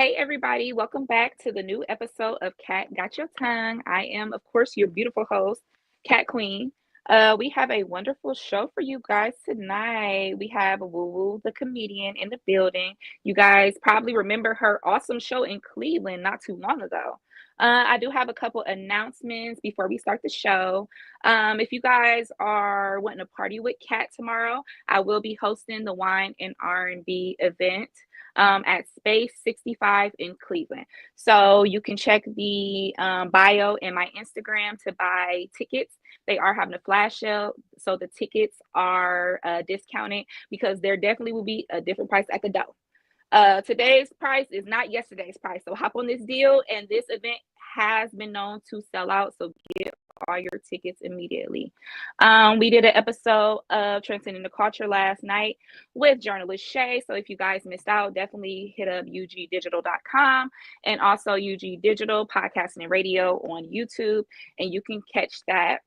Hey, everybody, welcome back to the new episode of Cat Got Your Tongue. I am, of course, your beautiful host, Cat Queen. We have a wonderful show for you guys tonight. We have Woo Woo, the comedian, in the building. You guys probably remember her awesome show in Cleveland not too long ago. I do have a couple announcements before we start the show. If you guys are wanting to party with Cat tomorrow, I will be hosting the Wine and R&B event at Space 65 in Cleveland. So you can check the bio in my Instagram to buy tickets. They are having a flash sale, so the tickets are discounted because there definitely will be a different price at the door. Today's price is not yesterday's price. So hop on this deal, and this event has been known to sell out. So get all your tickets immediately. We did an episode of Transcending the Culture last night with journalist Shay. So if you guys missed out, definitely hit up ugdigital.com and also UG Digital Podcasting and Radio on YouTube, and you can catch that.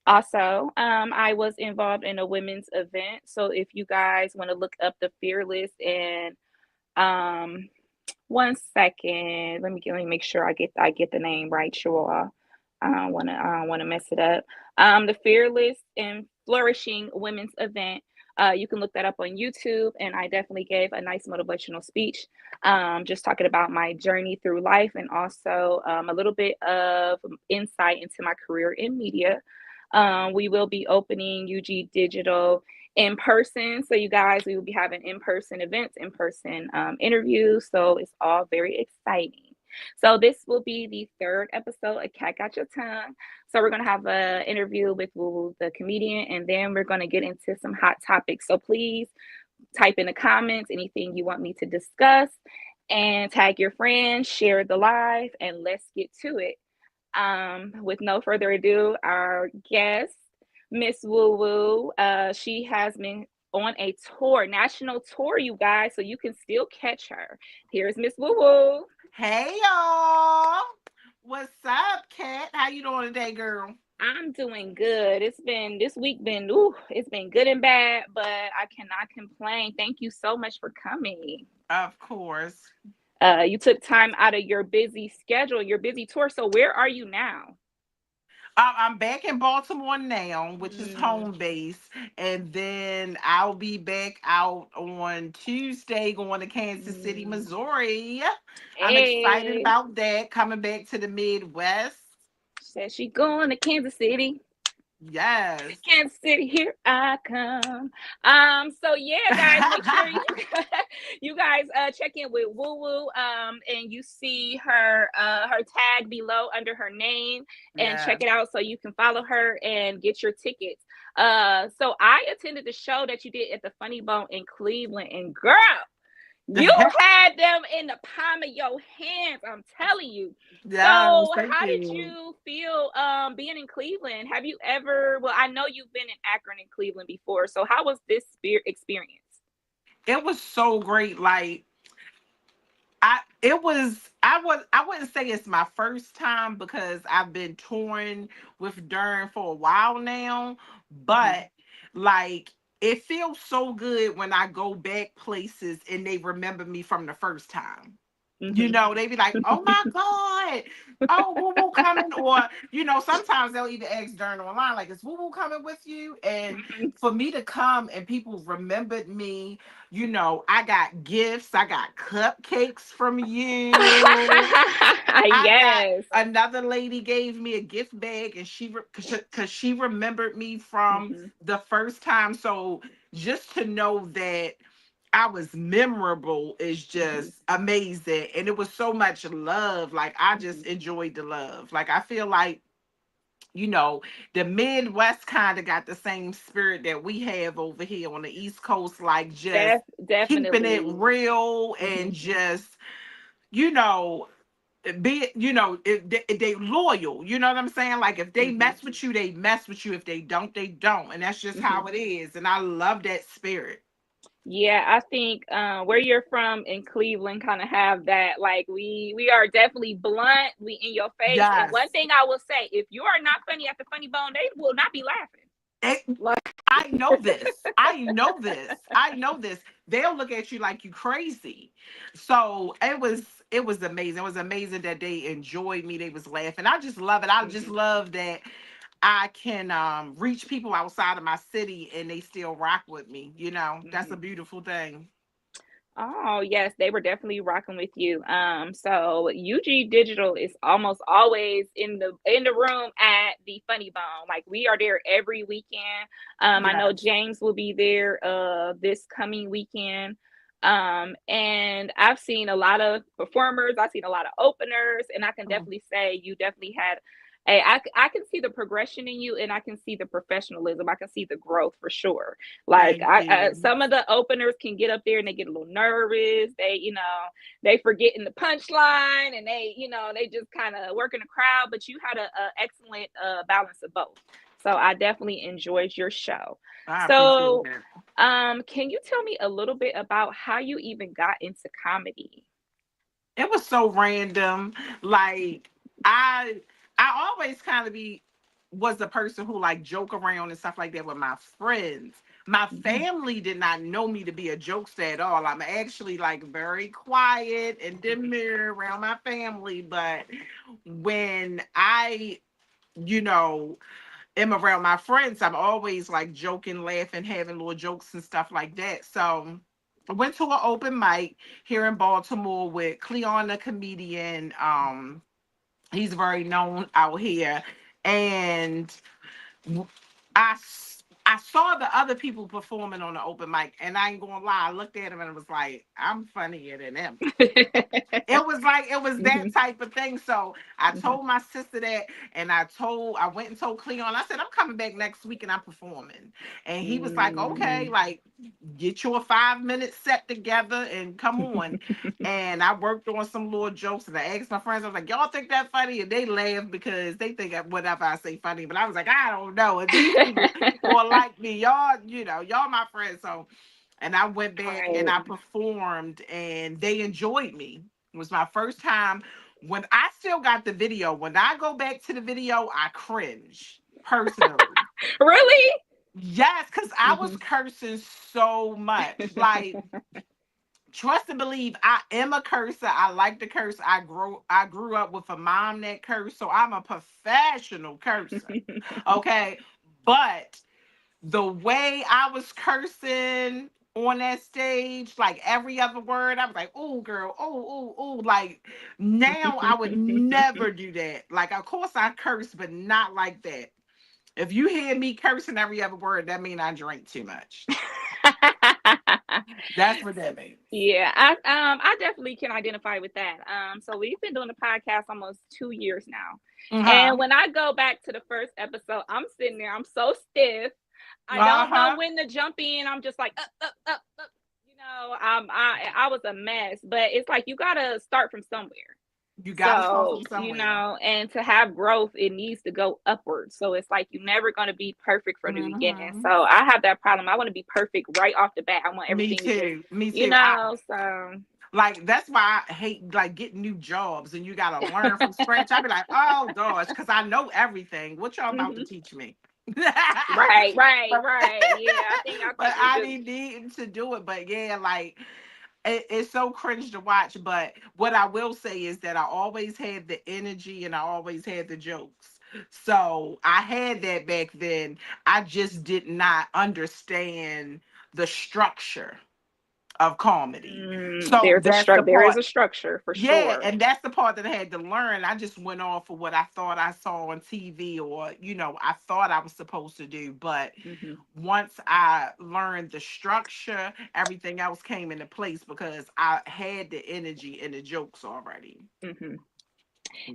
Also, I was involved in a women's event. So if you guys want to look up the Fearless and um, one second. Let me make sure I get the name right, sure. I don't wanna mess it up. The Fearless and Flourishing Women's Event. You can look that up on YouTube, and I definitely gave a nice motivational speech, just talking about my journey through life and also a little bit of insight into my career in media. We will be opening UG Digital in person. So, you guys, we will be having in person events, in person interviews. So, it's all very exciting. So, this will be the third episode of Cat Got Your Tongue. So, we're going to have an interview with Woo, the comedian, and then we're going to get into some hot topics. So, please type in the comments anything you want me to discuss and tag your friends, share the live, and let's get to it. With no further ado, our guest, Miss Woo Woo, she has been on a tour, national tour, you guys, so you can still catch her. Here's Miss Woo Woo. Hey y'all. What's up, Kat? How you doing today, girl? I'm doing good. This week been it's been good and bad, but I cannot complain. Thank you so much for coming. Of course. You took time out of your busy schedule, your busy tour. So where are you now? I'm back in Baltimore now, which is Mm, home base, and then I'll be back out on Tuesday going to Kansas City, mm. Missouri. I'm excited Hey. about that, coming back to the Midwest. Said she going to Kansas City. Yes. Kansas City, here I come. So yeah, guys, make sure you you guys check in with Woo Woo. And you see her tag below under her name, and check Yes. it out so you can follow her and get your tickets. So I attended the show that you did at the Funny Bone in Cleveland, and girl, you had them in the palm of your hands, I'm telling you. Yes, So, thank how did you. you feel being in Cleveland? Have you ever, well, I know you've been in Akron and Cleveland before. So, how was this experience? It was so great. Like I wouldn't say it's my first time because I've been touring with Dern for a while now, Mhm. but like it feels so good when I go back places and they remember me from the first time. Mhm. They be like, "Oh my God, oh Woo Woo coming," or sometimes they'll even ask during online, like, "Is Woo Woo coming with you?" And Mhm. for me to come and people remembered me, I got gifts, I got cupcakes from you. I got Yes. another lady gave me a gift bag, and because she remembered me from Mhm. the first time. So just to know that I was memorable is Mhm. just amazing. And it was so much love. Like I just Mhm. enjoyed the love. Like I feel like, you know, the Midwest kind of got the same spirit that we have over here on the East Coast, like just keeping it Definitely. real and Mhm. just, you know, if they loyal, you know what I'm saying? Like if they Mhm. mess with you, they mess with you. If they don't, they don't. And that's just Mhm. how it is. And I love that spirit. Yeah, I think where you're from in Cleveland kind of have that. Like we are definitely blunt, we in your face. And one Yes. thing I will say, if you are not funny at the funny bone, they will not be laughing. It, Like I know this. I know this. I know this. They'll look at you like you crazy. So it was amazing. It was amazing that they enjoyed me. They was laughing. I just love it. I just Mhm. love that I can reach people outside of my city and they still rock with me. That's a Mhm. beautiful thing. Oh, yes, they were definitely rocking with you. So UG Digital is almost always in the room at the Funny Bone. Like we are there every weekend. I know Yes. James will be there this coming weekend. And I've seen a lot of performers, I've seen a lot of openers, and I can Mm, definitely say you definitely had I can see the progression in you and I can see the professionalism. I can see the growth for sure. Like thank you. some of the openers can get up there and they get a little nervous. They forget in the punchline and they just kind of work in the crowd. But you had a excellent balance of both. So I definitely enjoyed your show. I appreciate So, that. can you tell me a little bit about how you even got into comedy? It was so random. Like I I always kind of be was the person who like joke around and stuff like that with my friends. My Mhm. family did not know me to be a jokester at all. I'm actually like very quiet and demure around my family, but when I, you know, am around my friends, I'm always like joking, laughing, having little jokes and stuff like that. So I went to an open mic here in Baltimore with Cleon, the comedian. He's very known out here, and I saw the other people performing on the open mic, and I ain't gonna lie, I looked at him and it was like, I'm funnier than them. It was that Mhm, type of thing. So I mhm, told my sister that, and I went and told Cleon. I said I'm coming back next week and I'm performing. And he was like, okay, mm. like get you a 5 minute set together and come on. And I worked on some little jokes and I asked my friends. I was like, y'all think that funny? And they laughed because they think that whatever I say funny. But I was like, I don't know. If these people gonna like me, y'all, y'all my friends. So, and I went back and Right. I performed and they enjoyed me. It was my first time. When I still got the video, when I go back to the video, I cringe personally. Really? Yes, because I was Mhm. cursing so much. Like, trust and believe, I am a cursor. I like to curse. I grew up with a mom that cursed, so I'm a professional cursor. Okay. But the way I was cursing on that stage, like every other word, I was like, "Oh, girl, oh." Like now, I would never do that. Like, of course, I curse, but not like that. If you hear me cursing every other word, that means I drink too much. That's what that means. Yeah, I definitely can identify with that. So we've been doing the podcast almost 2 years now. Uh huh. And when I go back to the first episode, I'm sitting there, I'm so stiff. I Uh don't know huh. when to jump in. I'm just like up, up. I was a mess. But it's like you gotta start from somewhere. You got to start So, from somewhere. and to have growth, it needs to go upwards. So it's like you're never going to be perfect from the beginning. Hmm. So I have that problem. I want to be perfect right off the bat. I want Me everything to just, too. Me too. I so. like that's why I hate like getting new jobs and you gotta learn from scratch. I'd be like, oh gosh, because I know everything. What y'all about to Mhm. teach me? Right, right, but right. Yeah, I but think we I just. didn't need to do it. But yeah, like it's so cringe to watch. But what I will say is that I always had the energy and I always had the jokes. So I had that back then. I just did not understand the structure of comedy. So that's the There is part. a structure for Yeah, sure. and that's the part that I had to learn. I just went off of what I thought I saw on TV or, I thought I was supposed to do. But Hmm. once I learned the structure, everything else came into place because I had the energy and the jokes already. Hmm.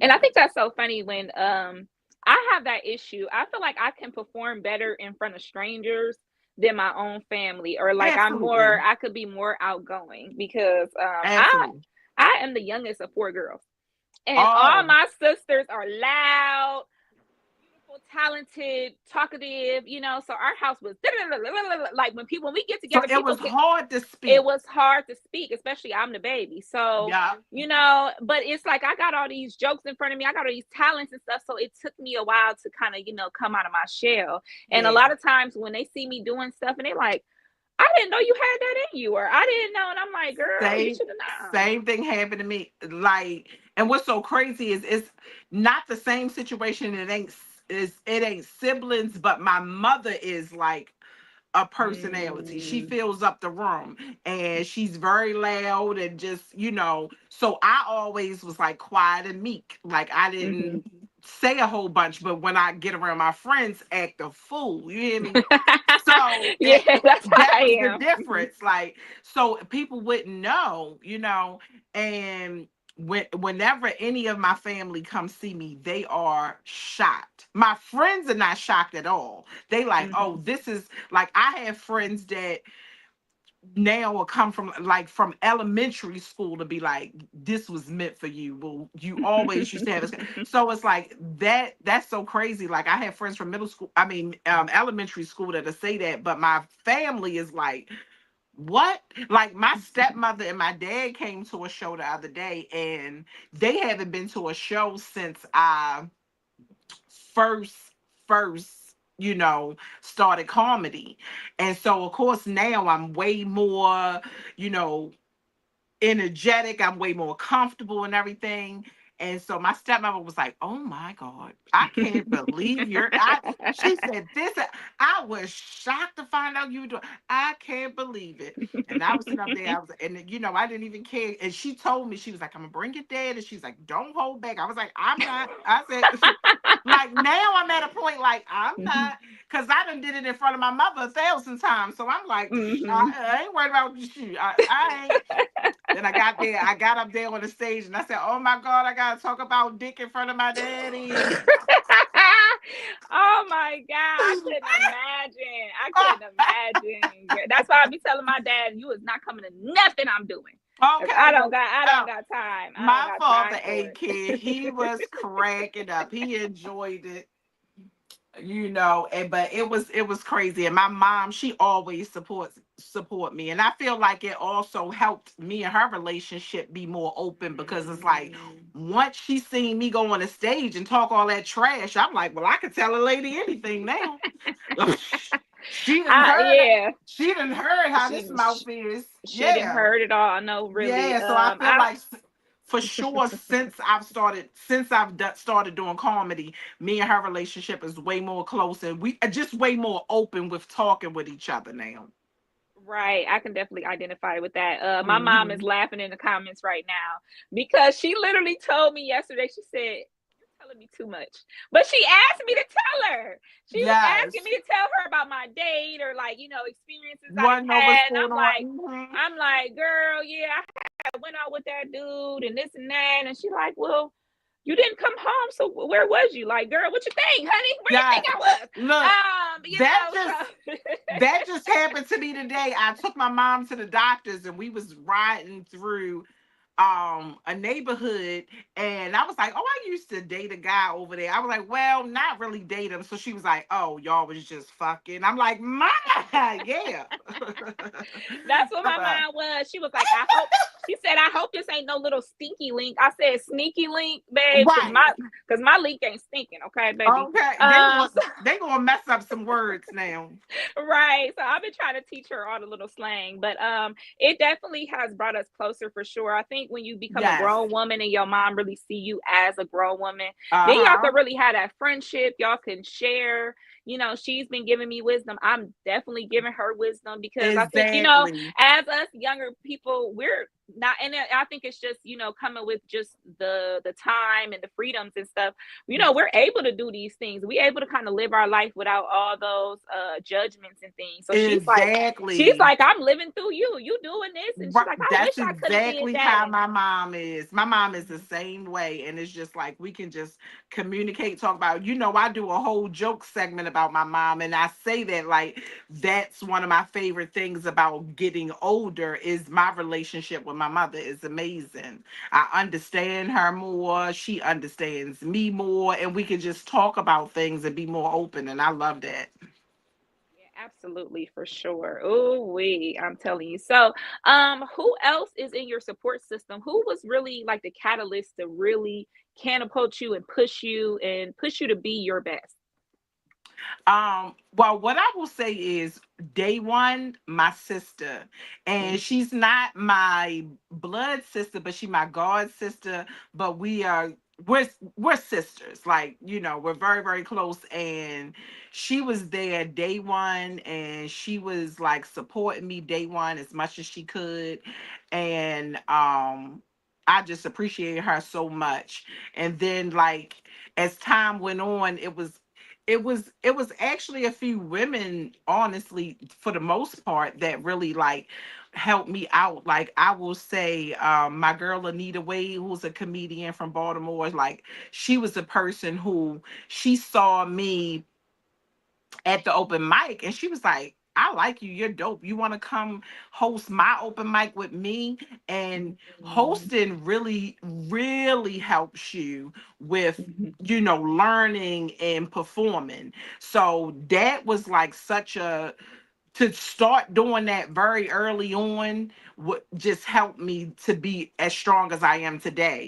And I Yeah. think that's so funny when I have that issue. I feel like I can perform better in front of strangers than my own family, or like Absolutely. I could be more outgoing because Absolutely. I am the youngest of four girls. And all Oh, my sisters are loud, beautiful, talented, talkative, so our house was like when we get so together, it people was can hard to it speak. was hard to speak, especially I'm the baby. So, Yeah. but it's like I got all these jokes in front of me. I got all these talents and stuff. So it took me a while to kind of, come out of my shell. And a Yeah. lot of times when they see me doing stuff and they like, I didn't know you had that in you, or I didn't know. And I'm like, girl, you Same should have known. same thing happened to me. Like, and what's so crazy is it's not the same situation. It ain't siblings, but my mother is like a personality. She Mm, fills up the room and she's very loud and just, so I always was like quiet and meek. Like I hmm didn't say a whole bunch, but when I get around my friends, act a fool. You hear me? So Yeah, that's how that was I the am. difference. Like, so people wouldn't know, and whenever any of my family comes see me, they are shocked. My friends are not shocked at all. They like, oh, Hmm this is like I have friends that now will come from like from elementary school to be like, this was meant for you. Well, you always used to have this. So it's like that's so crazy. Like I have friends from middle school, I mean elementary school that say that, but my family is like, what? Like my stepmother and my dad came to a show the other day and they haven't been to a show since I first first started comedy. And so of course now I'm way more, you know energetic. I'm way more comfortable and everything. And so my stepmother was like, "Oh my God, I can't believe you're." She said this. I was shocked to find out you were doing. I can't believe it. And I was sitting up there. And I didn't even care. And she told me, she was like, "I'm gonna bring your dad." And she's like, "Don't hold back." I was like, "I'm not." I said, like now I'm at a point like I'm not, because I done did it in front of my mother 1,000 times. So I'm like, hmm I ain't worried about you. I ain't. Then I got there, I got up there on the stage and I said, "Oh my God, I gotta talk about dick in front of my daddy." Oh my God, I couldn't imagine. I couldn't imagine. That's why I be telling my dad, you is not coming to nothing I'm doing. Cause Okay, well, I don't got time. I don't my got father time for ain't kid. He was cracking up. He enjoyed it. And but it was crazy. And my mom, she always support me, and I feel like it also helped me and her relationship be more open, because it's like Mm. once she seen me go on the stage and talk all that trash, I'm like, well, I could tell a lady anything now. she done heard Yeah, she done heard how this she mouth is. she didn't Yeah. heard it all. I know, really. Yeah, so I feel I like for sure since I've started doing comedy, me and her relationship is way more close, and we are just way more open with talking with each other now. Right, I can definitely identify with that. My mom is Hmm. laughing in the comments right now because she literally told me yesterday. She said, "You're telling me too much," but she asked me to tell her. She was asking Yes, me to tell her about my date or like experiences I want to didn't know what's had, and going on. Hmm. I'm like, girl, yeah, I went out with that dude and this and that, and she like, well, you didn't come home, so where was you? Like, girl, what you think, honey? Where you think Yes, I was? look, that just So that just happened to me today. I took my mom to the doctors, and we was riding through a neighborhood, and I was like, "Oh, I used to date a guy over there." I was like, "Well, not really date him." So she was like, "Oh, y'all was just fucking." I'm like, "My yeah." that's what my Uh, mind was. She was like, I hope. She said, I hope this ain't no little stinky link. I said, sneaky link, babe, right. because my link ain't stinking, okay, baby. Okay. So They gonna mess up some words now. right. So I've been trying to teach her all the little slang, but it definitely has brought us closer for sure. I think when you become a Yes. grown woman and your mom really see you as a grown woman, then y'all Uh-huh. can really have that friendship. Y'all can share. She's been giving me wisdom. I'm definitely giving her wisdom because I think, Exactly. as us younger people, we're not, and I think it's just, coming with just the time and the freedoms and stuff. We're able to do these things. We're able to kind of live our life without all those judgments and things. So she's Exactly. like, I'm living through you. You doing this, and she's Right. like, I wish That's I could have did exactly that. how And my mom is. My mom is the same way. And it's just like we can just communicate, talk about, I do a whole joke segment about my mom. And I say that like that's one of my favorite things about getting older is my relationship with my mother is amazing. I understand her more. She understands me more. And we can just talk about things and be more open. And I love that. yeah, absolutely, for sure. Oh, I'm telling you. So, who else is in your support system? Who was really like the catalyst to really catapult you and push you to be your best? Well, what I will say is day one, my sister, and Mhm, she's not my blood sister, but she my god sister. But we're we're sisters. Like, we're very, very close. And she was there day one, and she was like supporting me day one as much as she could. And I just appreciated her so much. And then, like, as time went on, it was actually a few women, honestly, for the most part, that really like helped me out. Like, I will say, my girl Anita Wade, who's a comedian from Baltimore, like, she was a person who, she saw me at the open mic, and she was like, I like you, you're dope, you want to come host my open mic with me? And mhm, hosting really, really helps you with, mhm, learning and performing. So that was like such a, to start doing that very early on would just help me to be as strong as I am today.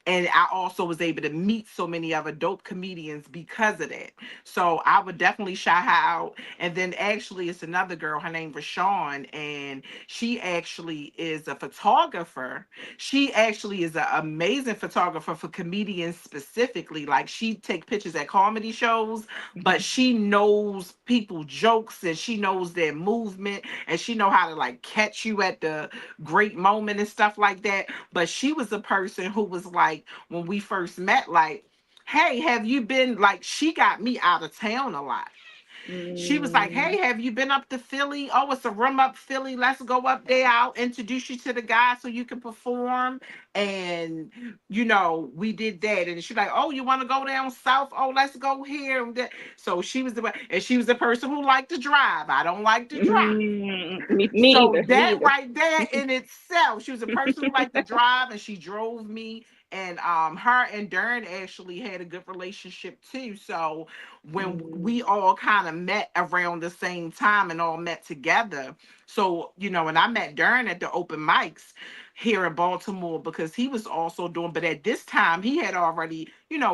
And I also was able to meet so many other dope comedians because of that. So I would definitely shout her out. And then actually, it's another girl, her name Rashawn, and she actually is a photographer. She actually is an amazing photographer for comedians specifically. Like, she take pictures at comedy shows, but mhm, she knows people jokes, and she knows their movement, and she know how to like catch you at the great moment and stuff like that. But she was a person who was like, when we first met, like, hey, have you been, like, she got me out of town a lot. She was like, mm, hey, have you been up to Philly? Oh, it's a room up Philly. Let's go up there. I'll introduce you to the guy so you can perform. And, we did that. And she's like, oh, you want to go down south? Oh, let's go here. So she was the person who liked to drive. I don't like to drive. me So either, me that either. right there in itself, she was a person who liked to drive, and she drove me. And her and Darren actually had a good relationship too. So when Mm, we all kind of met around the same time and all met together. So, and I met Darren at the open mics here in Baltimore, because he was also doing, but at this time he had already,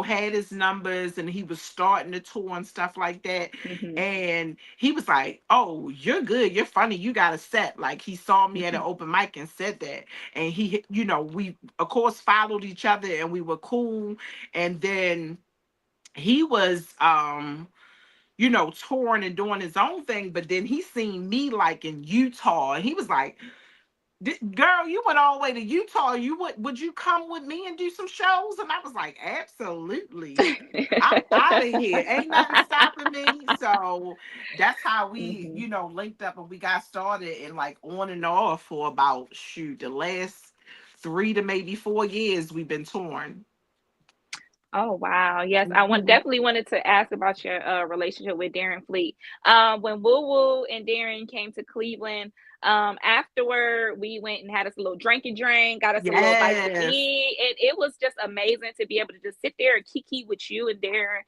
had his numbers, and he was starting to tour and stuff like that. mhm, And he was like, oh, you're good, you're funny, you got a set. Like, he saw me at an mhm, open mic and said that. And we of course followed each other, and we were cool. And then he was touring and doing his own thing. But then he seen me like in Utah, and he was like, Girl, you went all the way to Utah. Would you come with me and do some shows?" And I was like, absolutely. I'm out of here. Ain't nothing stopping me. So that's how we, mhm. linked up, and we got started, and like on and off for about, shoot, the last 3 to maybe 4 years we've been touring. Oh wow. Yes, I Mhm. definitely wanted to ask about your relationship with Darren Fleet. When Woo Woo and Darren came to Cleveland, afterward we went and had us a little drinky drink, got us a little bite to Yes. eat, and it was just amazing to be able to just sit there and kiki with you and Darren.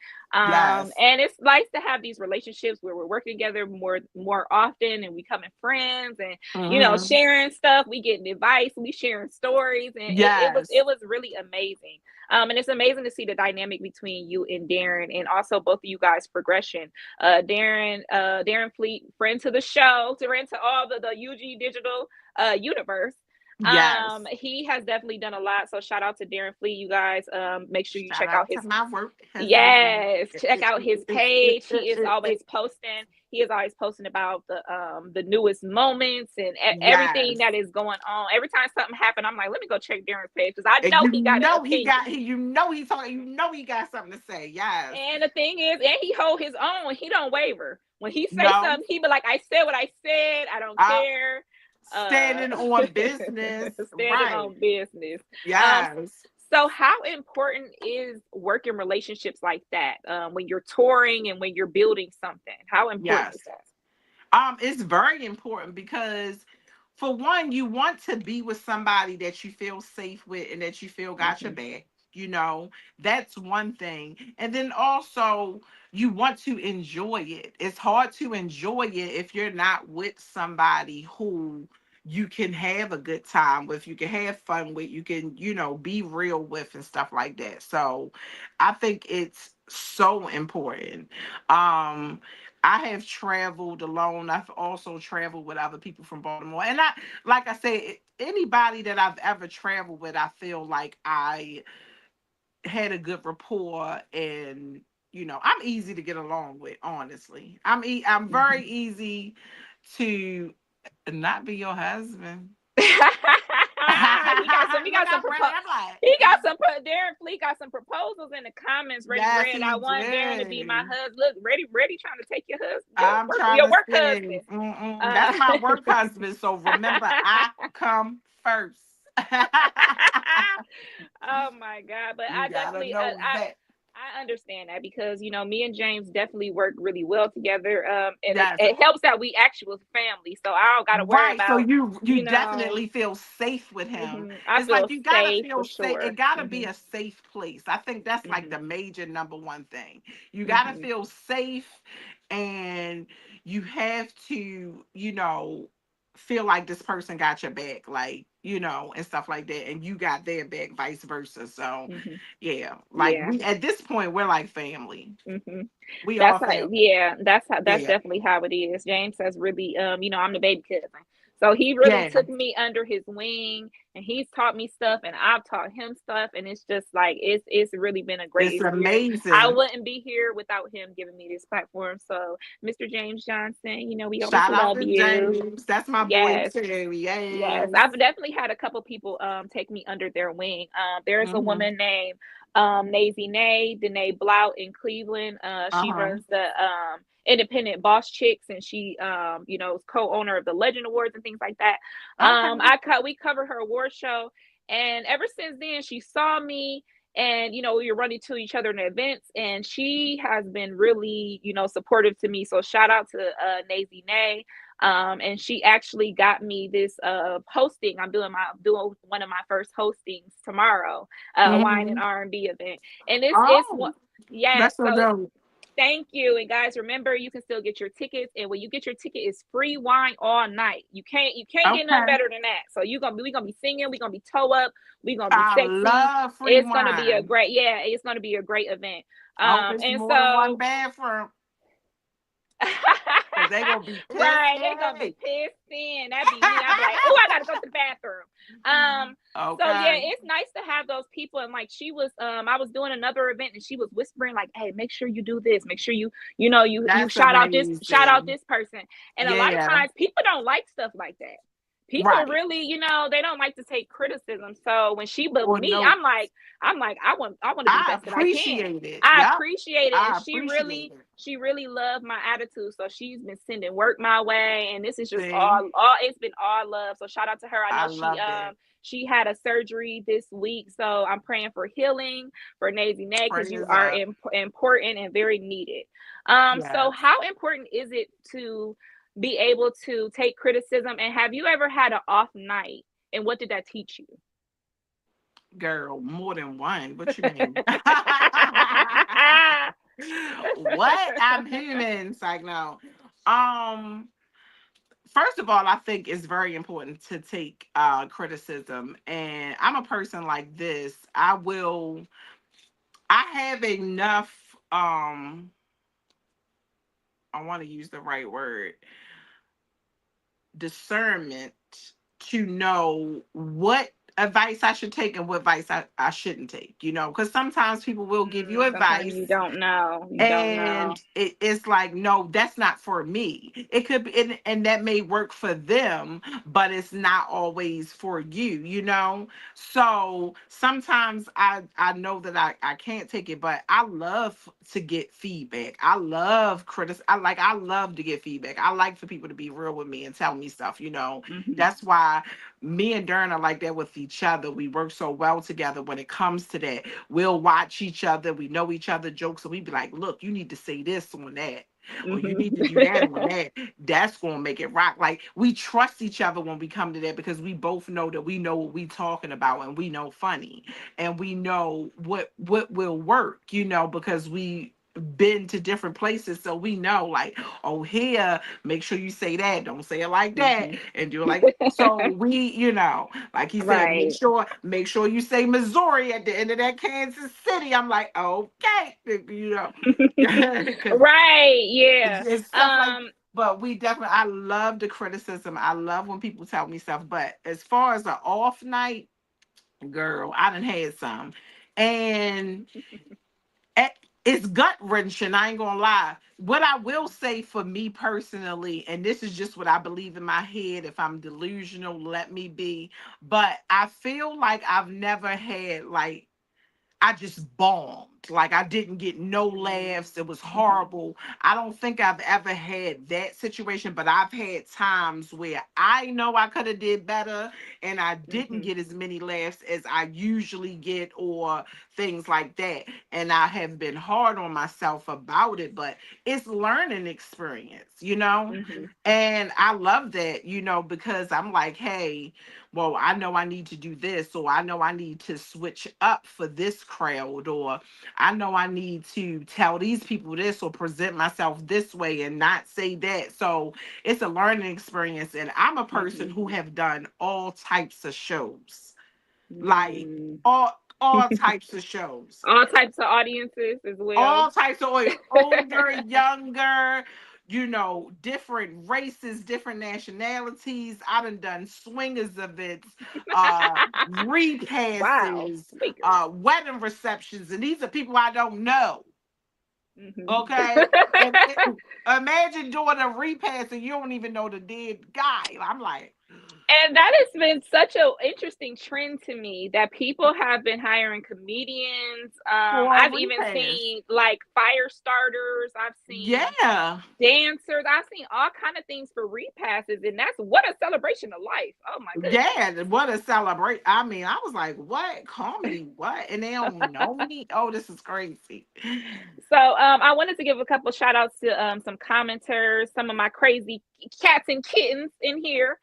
Yes. And it's nice to have these relationships where we're working together more often, and we becoming friends, and Hmm. sharing stuff, we getting advice, we sharing stories, and Yes. it was really amazing. And it's amazing to see the dynamic between you and Darren, and also both of you guys' progression. Darren Fleet, friend to the show, friend to all the UG Digital universe. Yes. He has definitely done a lot. So shout out to Darren Fleet, you guys. Make sure you Shout check out out to his my work husband. Yes, check out his page. He is always posting. He is always posting about the newest moments and everything that Yes. is going on. Every time something happens, I'm like, let me go check Darren's page because I And know he got an opinion. he talking, he got something to say. Yes. And the thing is, and he hold his own. He don't waver. When he say No. something, he be like, I said what I said. I don't Uh care. Standing on business. Standing Right. on business. Um, Yes. so how important is working relationships like that when you're touring and when you're building something? How important is Yes. that? It's very important because, for one, you want to be with somebody that you feel safe with and that you feel got your Hmm. back. That's one thing. And then also, you want to enjoy it. It's hard to enjoy it if you're not with somebody who you can have a good time with, you can have fun with, you can, be real with and stuff like that. So I think it's so important. Um, I have traveled alone. I've also traveled with other people from Baltimore. And like I said, anybody that I've ever traveled with, I feel like I had a good rapport, and I'm easy to get along with, honestly. I'm Mhm. very easy to not be your husband. He Look, got some I'm ready. I'm like, he got some Darren Fleet got some proposals in the comments ready yes, red. I he want Darren to be my did. husband. Look, ready trying to take your husband, I'm trying your to work say, husband. that's Uh, my work husband. So remember, I come first. oh my God. But You gotta know that. I understand that because me and James definitely work really well together. And Yes. it helps that we actual family, so I don't got to worry Right. So about you you know. definitely feel safe with him. I It's feel like you gotta safe for feel safe. It sure. gotta be a safe place. I think that's like Mhm. the major number one thing. You gotta Mhm. feel safe, and you have to, feel like this person got your back, like, and stuff like that. And you got their back, vice versa. So Mhm. yeah. Like Yeah. we at this point we're like family. Hmm. We That's all how, family. yeah, that's Yeah. definitely how it is. James says really, I'm the baby cousin. So he really Yeah. took me under his wing and he's taught me stuff and I've taught him stuff. And it's just like, it's really been a great It's experience. I amazing. wouldn't be here without him giving me this platform. So Mr. James Johnson, we always Shout out love to you. James. That's my boy Yes. too. Yes, Yes. I've definitely had a couple people take me under their wing. There's a Mm-hmm. woman named Nazy Nay, Danae Blount in Cleveland. She Uh-huh. runs the Independent Boss Chicks, and she is co-owner of the Legend Awards and things like that. Okay. We covered her award show, and ever since then she saw me. And we were running to each other in events, and she has been really, supportive to me. So shout out to Nazy Nay. And she actually got me this hosting. I'm doing one of my first hostings tomorrow, wine and Mm-hmm. R&B event, and it's Oh, what. Yes, that's so so dope. thank you. And guys, remember you can still get your tickets. And when you get your ticket, it's free wine all night. You can't get nothing Okay. better than that. So we gonna be singing, we're gonna be toe up, we're gonna be I sexy. love free It's gonna be a wine. great, yeah, it's gonna be a great event. I hope it's And more than one so bathroom, because they gonna be right, they're gonna be pissy. pissed in. That'd be me. I'd be like, oh, I gotta go to the bathroom. So yeah, Okay. it's nice to have those people. And like she was, I was doing another event and she was whispering like, hey, make sure you do this. Make sure you That's shout out amazing. this person. And a lot of Yeah. times people don't like stuff like that. People Right. really, they don't like to take criticism. So when she, but Or me, no. I'm like, I want to be the I best that I can. appreciate it. I Yep. appreciate it. And I she appreciate really, it. she really loved my attitude. So she's been sending work my way. And this is just See, all it's been all love. So shout out to her. I I know love that. she had a surgery this week. So I'm praying for healing for Nazy Nay because you Praise are up. important and very needed. So Yes. how important is it to be able to take criticism? And have you ever had an off night? And what did that teach you? Girl, more than one. What you mean? What? I'm human. It's like, no. Um, First of all, I think it's very important to take criticism. And I'm a person like this. I have enough I want to use the right word, discernment, to know what advice I should take and what advice I shouldn't take, because sometimes people will give you Sometimes advice you don't know. You don't know. and it's like, no, that's not for me. It could be, and that may work for them, but it's not always for you. So sometimes I know that I can't take it, but I love to get feedback. I love to get feedback. I like for people to be real with me and tell me stuff. Hmm. That's why me and Darren are like that with each other. We work so well together when it comes to that. We'll watch each other. We know each other jokes. So we be like, look, you need to say this on that. Or you need to do that on Hmm. that. That's gonna make it rock. Like, we trust each other when we come to that, because we both know that we know what we talking about, and we know funny, and we know what will work, because we been to different places, so we know, like, oh, here, make sure you say that, don't say it like that, Mhm. and do it like, so we, like he said, make Right. sure make sure you say Missouri at the end of that Kansas City. I'm like, okay, because Right. Yeah. it's stuff like, but we definitely, I love the criticism, I love when people tell me stuff, but as far as an off night, girl, I done had some, and it- it's gut wrenching. I ain't gonna lie. What I will say for me personally, and this is just what I believe in my head. If I'm delusional, let me be. But I feel like I've never had, like, I just bombed. Like, I didn't get no laughs. It was Mhm. horrible. I don't think I've ever had that situation, but I've had times where I know I could have did better and I didn't Mhm. get as many laughs as I usually get, or things like that. And I have been hard on myself about it, but it's learning experience. Mhm. And I love that, because I'm like, hey, well, I know I need to do this, or I know I need to switch up for this crowd, or I know I need to tell these people this or present myself this way and not say that. So it's a learning experience. And I'm a person Mhm. who have done all types of shows, like Mm. all types of shows. All types of audiences as well. All types of oil, older, younger, different races, different nationalities. I done swingers events, Wow. repasses, Speakers. wedding receptions, and these are people I don't know. Mhm. Okay, and imagine doing a repass and you don't even know the dead guy. I'm like, And that has been such an interesting trend to me that people have been hiring comedians. for a I've even repass. seen like fire starters. I've seen Yeah. dancers. I've seen all kind of things for repasses, and that's what a celebration of life. Oh my goodness. Yeah, what a celebrate. I mean, I was like, what? Comedy, what? And they don't know me? Oh, this is crazy. So I wanted to give a couple shout outs to some commenters, some of my crazy cats and kittens in here.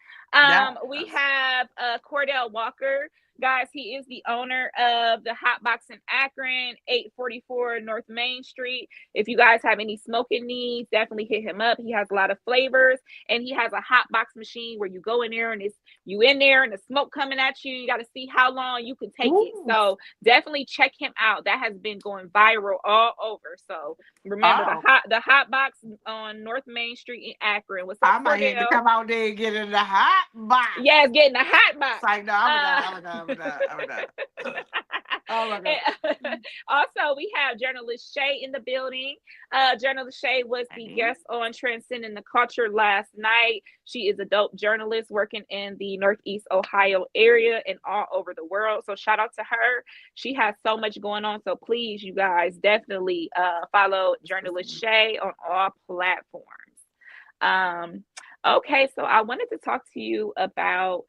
We Yes. have Cordell Walker. Guys, he is the owner of the Hot Box in Akron, 844 North Main Street. If you guys have any smoking needs, definitely hit him up. He has a lot of flavors, and he has a hot box machine where you go in there and it's you in there and the smoke coming at you. You got to see how long you can take it. Ooh. So definitely check him out. That has been going viral all over. So remember Oh, the hot box on North Main Street in Akron. What's up, I might have to Cordell? come out there and get in the hot box. Yes, getting the hot box. It's like, no, I'm Uh, not, I'm not, I'm not, I'm not. Oh my God. Also, we have journalist Shay in the building. Journalist Shay was the Hey. guest on Transcending the Culture last night. She is a dope journalist working in the Northeast Ohio area and all over the world. So shout out to her. She has so much going on. So please, you guys, definitely follow journalist Shay on all platforms. Um, okay, so I wanted to talk to you about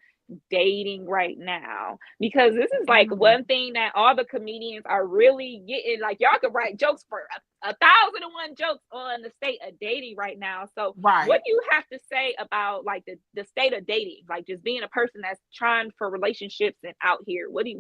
dating right now because this is like Mm. one thing that all the comedians are really getting. Like, y'all could write jokes for a thousand and one jokes on the state of dating right now. So what Right. do you have to say about like the state of dating, like just being a person that's trying for relationships and out here? What is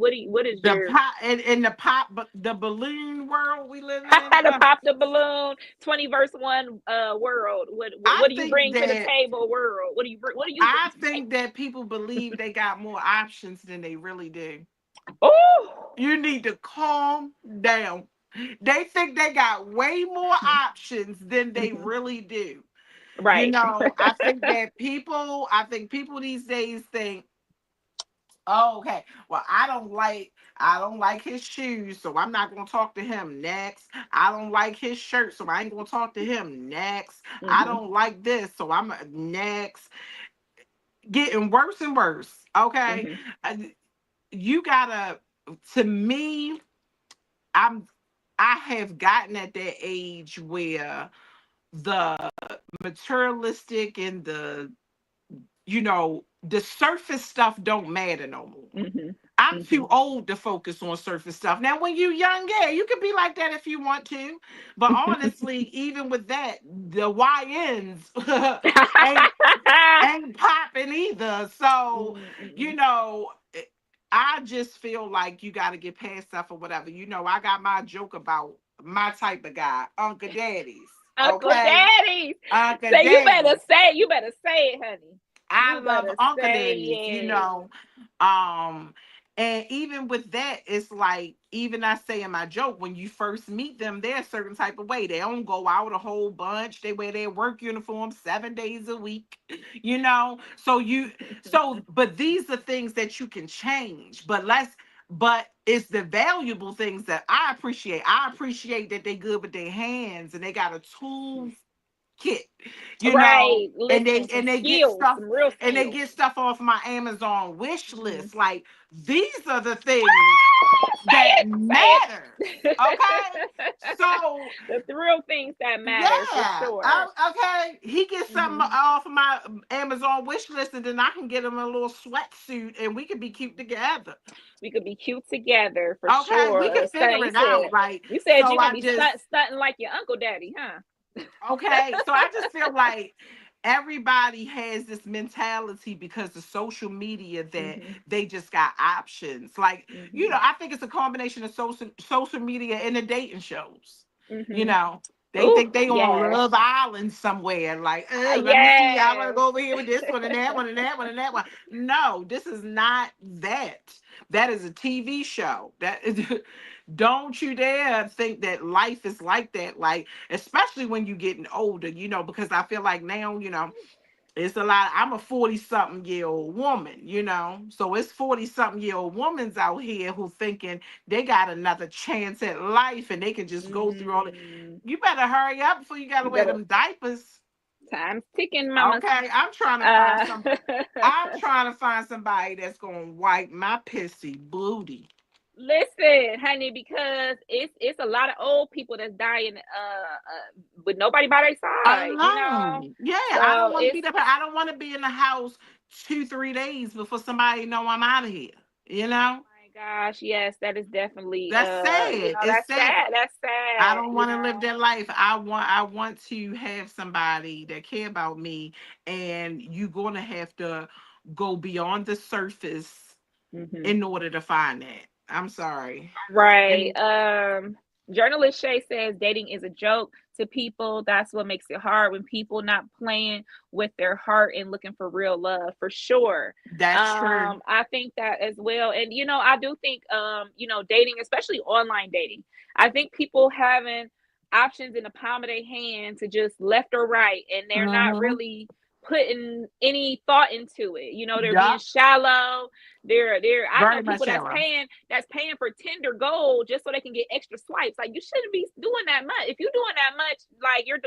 The your pop in the pop, but the balloon world we live in. how to pop the balloon 20 verse 1 world? I What do you think bring to the that table world? What do you I bring? think that people believe they got more options than they really do. Oh. You need to calm down. They think they got way more options than they Mhm. really do. Right. I think people these days think, oh, okay, well, I don't like his shoes, so I'm not gonna talk to him next. I don't like his shirt, so I ain't gonna talk to him next. I Mhm. don't like this, so I'm next. Getting worse and worse. Okay. Mhm. Uh, You gotta, to me, I'm I have gotten at that age where the materialistic and the surface stuff don't matter no more. Mhm. I'm too Mhm. old to focus on surface stuff. Now, when you young, yeah, you can be like that if you want to. But honestly, even with that, the YNs ain't ain't popping either. So, you Mm-mm. know, I just feel like you got to get past stuff or whatever. I got my joke about my type of guy, Uncle Daddies. Uncle Okay, Daddies. Uncle Say Daddies. you better say it, honey. I You love better Uncle say Daddies, it. um, and even with that, it's like even I say in my joke, when you first meet them, they're a certain type of way. They don't go out a whole bunch. They wear their work uniform 7 days a week, you know. But these are things that you can change. But it's the valuable things that I appreciate. I appreciate that they good with their hands and they got a tool kit, Right. and Listen, some they get skills, stuff some real and they skills. get stuff off my Amazon wish Mhm. list. Like these are the things that Say matters. it. Okay. So The real things that matter for yeah, sure. okay. He gets something Hmm. off of my Amazon wish list, and then I can get him a little sweatsuit, and we can be cute together. We could be cute together for Okay, we sure. can figure You it out. said Like you're so, gonna I be just stunting like your uncle daddy, huh? Okay, so I just feel like everybody has this mentality because of social media that Hmm. they just got options. Like, Hmm. I think it's a combination of social media and the dating shows. You Hmm. know, they Ooh, think they on yes. Love Island somewhere. Like, oh, let me see. I want to Yes. go over here with this one and that one and that one and that one. No, this is not that. That is a TV show. That is. Don't you dare think that life is like that. Like, especially when you're getting older, because I feel like now, it's a lot. I'm a 40 something year old woman, so it's 40 something year old women's out here who thinking they got another chance at life and they can just go through all it. Mm, You better hurry up before you got to you wear better. them diapers. Time's ticking, mamas. Okay, Uh, I'm trying to find somebody that's gonna wipe my pissy booty. Listen, honey, because it's a lot of old people that's dying with nobody by their side, Alone. Yeah, I So don't want to it's be there. I don't want to be in the house 2, 3 days before somebody know I'm out of here. You know, my gosh, yes, that is definitely that's sad. It's that's sad. sad. That's I sad, don't want to live that life. I want to have somebody that care about me, and you're gonna have to go beyond the surface Hmm. in order to find that. I'm sorry. Right. And Journalist Shay says dating is a joke to people. That's what makes it hard when people not playing with their heart and looking for real love for sure. that's true. I think that as well. And I do think dating, especially online dating, I think people having options in the palm of their hand to just left or right, and they're not Mm-hmm. really putting any thought into it. They're being Yup. shallow. I Very know much people shallow. that's paying for Tinder Gold just so they can get extra swipes. Like, you shouldn't be doing that much. If you're doing that much, like, you're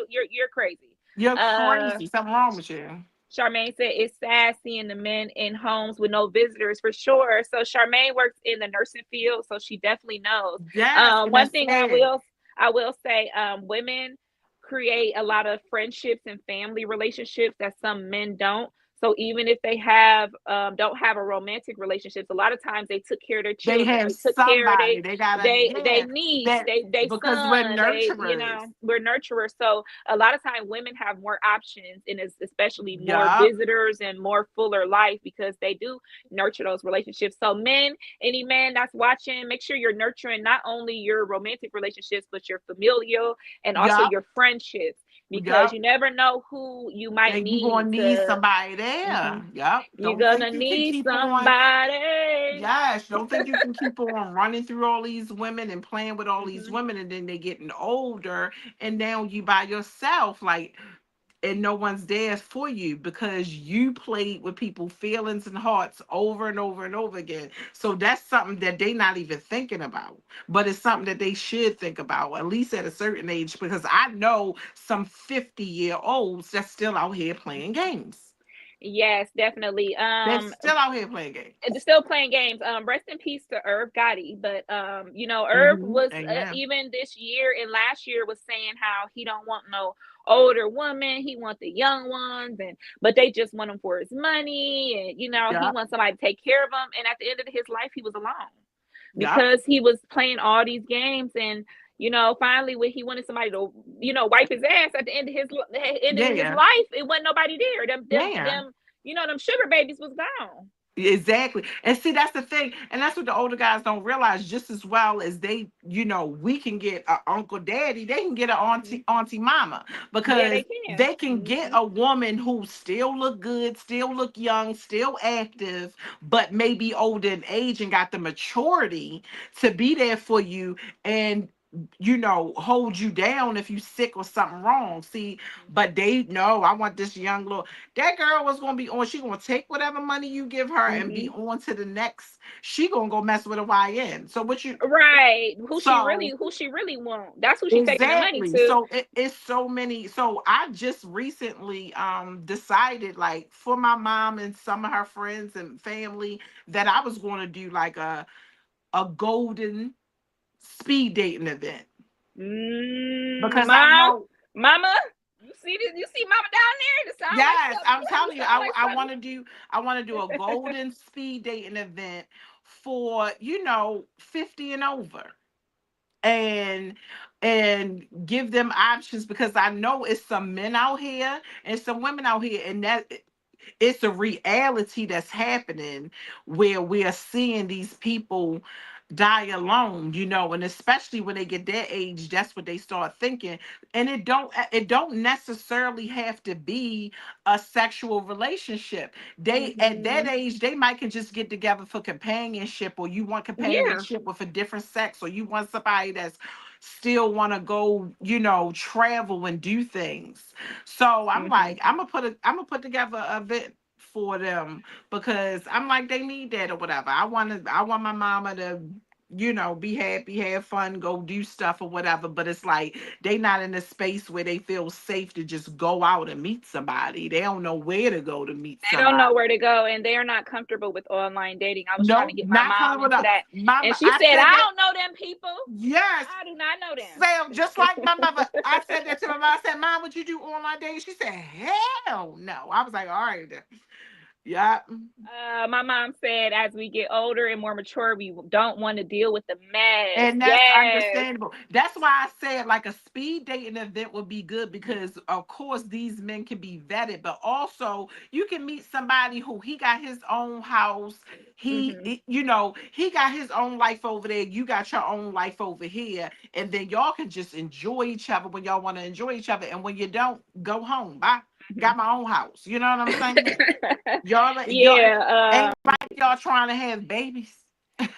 crazy. You're Uh, crazy. Something wrong with you. Charmaine said it's sad seeing the men in homes with no visitors for sure. So Charmaine works in the nursing field, so she definitely knows. Yes, and One that's thing sad. I will say, women create a lot of friendships and family relationships that some men don't. So even if they have don't have a romantic relationships, a lot of times they took care of their They children. have They took care of somebody. They gotta, they yeah. niece, That they because we're son, nurturers. we're nurturers. So a lot of time women have more options and especially more Yup. visitors and more fuller life because they do nurture those relationships. So men, any man that's watching, make sure you're nurturing not only your romantic relationships but your familial and also Yup. your friendships, because Yup. you never know who you might And you gonna need need to. somebody Mhm. there. Yup. You're Don't think gonna you can need keep on. somebody. Yes, don't think you can keep on running through all these women and playing with all these Hmm. women, and then they getting older, and now you by yourself. Like, and no one's there for you because you played with people's feelings and hearts over and over and over again. So that's something that they not even thinking about, but it's something that they should think about at least at a certain age, because I know some 50-year-olds that's still out here playing games. Yes, definitely. They're still out here playing They're games. still playing games. Rest in peace to Irv Gotti. But Irv was Amen. even this year and last year was saying how he don't want no older woman. He want the young ones, and but they just want him for his money, and he Yep. wants somebody to take care of him. And at the end of his life, he was alone Yep. because he was playing all these games and. Finally, when he wanted somebody to, wipe his ass at the end of his Yeah. life, it wasn't nobody there. Them, them, Yeah. them, them sugar babies was gone. Exactly. And see, that's the thing. And that's what the older guys don't realize. Just as well as they, we can get a uncle daddy, they can get an Hmm. auntie mama. Yeah, they Because can. they can get Hmm. a woman who still look good, still look young, still active, but maybe older in age and got the maturity to be there for you and hold you down if you sick or something wrong. See, but they know I want this young little that girl was gonna be on. She gonna take whatever money you give her and be Hmm. on to the next. She gonna go mess with a YN. So what you Right. so Who she really want. That's who she taking the money exactly. to. So it's so many. So I just recently decided like for my mom and some of her friends and family that I was gonna do like a golden speed dating event because I Mom, know. mama, you see this? You see mama down there? It sound like Yes, something. I'm You telling you, sound like I something. want to do a golden speed dating event for 50 and over, and give them options because I know it's some men out here and some women out here, and that it's a reality that's happening where we are seeing these people die alone, and especially when they get their age, that's what they start thinking. And it don't necessarily have to be a sexual relationship. They at that Hmm. age they might can just get together for companionship, or you want Yeah. companionship with a different sex, or you want somebody that's still want to go, travel and do things. So I'm Hmm. like, I'm gonna put together a event for them because I'm like they need that or whatever. I want my mama to be happy, have fun, go do stuff or whatever. But it's like they not in a space where they feel safe to just go out and meet somebody. They don't know where to go to meet They don't know somebody. where to go, and they are not comfortable with online dating. I was trying to No, get my not mom coming with into a that, and mama. she I said, said "I that. don't know them people. Yes, I do not know them." Sam, just like my mother. I said that to my mom. I said, Mom, would you do online dating? She said, hell no. I was like, all right then. Yeah. My mom said, as we get older and more mature, we don't want to deal with the mess. And that's Yes. understandable. That's why I said like a speed dating event would be good because of course these men can be vetted, but also you can meet somebody who he got his own house. Hmm. He got his own life over there. You got your own life over here. And then y'all can just enjoy each other when y'all want to enjoy each other. And when you don't, go home. Bye. Hmm. Got my own house. You know what I'm saying? Y'all Yeah. ain't like y'all trying to have babies.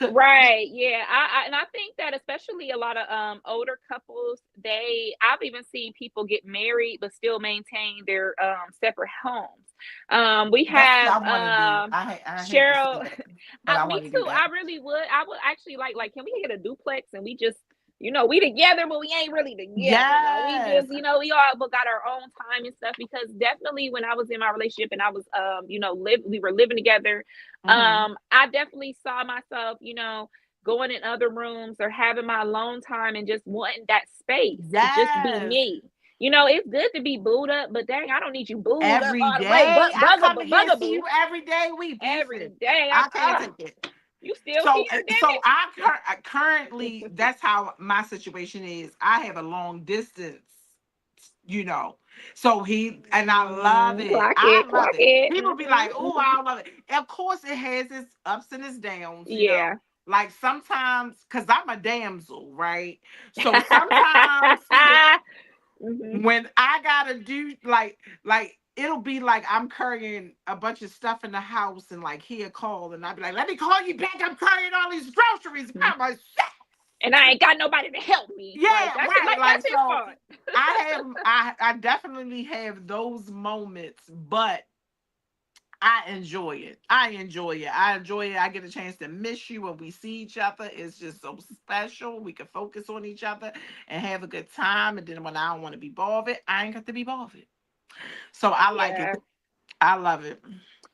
Right. Yeah. And I think that especially a lot of older couples, I've even seen people get married but still maintain their separate homes. We That's what have I want to do. I hate to say Cheryl. that, but I Me want to do too. that. I really would. I would actually like, can we get a duplex and we just, we together, but we ain't really together though. We Yes. just, we all but got our own time and stuff. Because definitely when I was in my relationship and I was, we were living together, Hmm. I definitely saw myself, going in other rooms or having my alone time and just wanting that space to just be Yes. me. It's good to be booed up, but dang, I don't need you booed up Every all the way. day. I come in here and see Bugaboo you every day. We every beefing. day. I can't take it. You still So, here, damn so currently, that's how my situation is. I have a long distance, you know. So and I love it. Clock I it, love clock it. it. People be like, "Oh, Hmm. I love it." Of course, it has its ups and its downs. Yeah. Like sometimes, cause I'm a damsel, right? So sometimes Hmm. when I gotta do like it'll be like I'm carrying a bunch of stuff in the house and like he'll call and I'll be like, let me call you back. I'm carrying all these groceries by myself. And I ain't got nobody to help me. Like Yeah, that's it. right. Like Like that's his so fault. I definitely have those moments, but I enjoy it. I enjoy it. I enjoy it. I get a chance to miss you when we see each other. It's just so special. We can focus on each other and have a good time. And then when I don't want to be bothered, I ain't got to be bothered. So I like it. Yeah. I love it.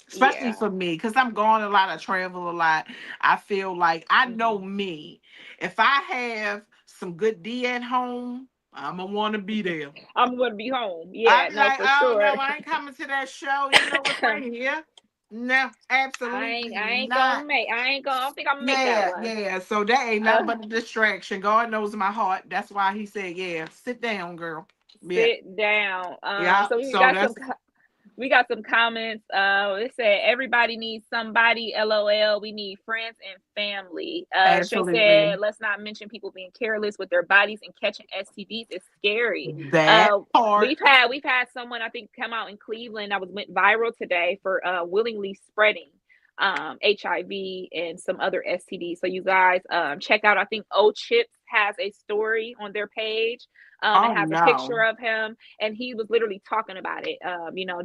Especially Yeah. for me, because I'm going a lot, I travel a lot. I feel like I know Hmm. me. If I have some good D at home, I'm gonna want to be there. I'm gonna be home. I'd Yeah. be No, like, for oh sure. no, I ain't coming to that show. You know what's right here? No, absolutely I ain't not. gonna make. I ain't gonna. I don't think I'm gonna make that Yeah, one. yeah. So that ain't nothing Uh, but a distraction. God knows my heart. That's why he said, yeah, sit down, girl. Yeah, Sit down. yeah. So we So got some that's We got some comments. It said everybody needs somebody. LOL. We need friends and family. Shay Absolutely. said, let's not mention people being careless with their bodies and catching STDs. It's scary. That part. We've had someone I think come out in Cleveland that went viral today for willingly spreading HIV and some other STDs. So you guys check out. I think O Chips has a story on their page. It Oh has a picture no. of him, and he was literally talking about it.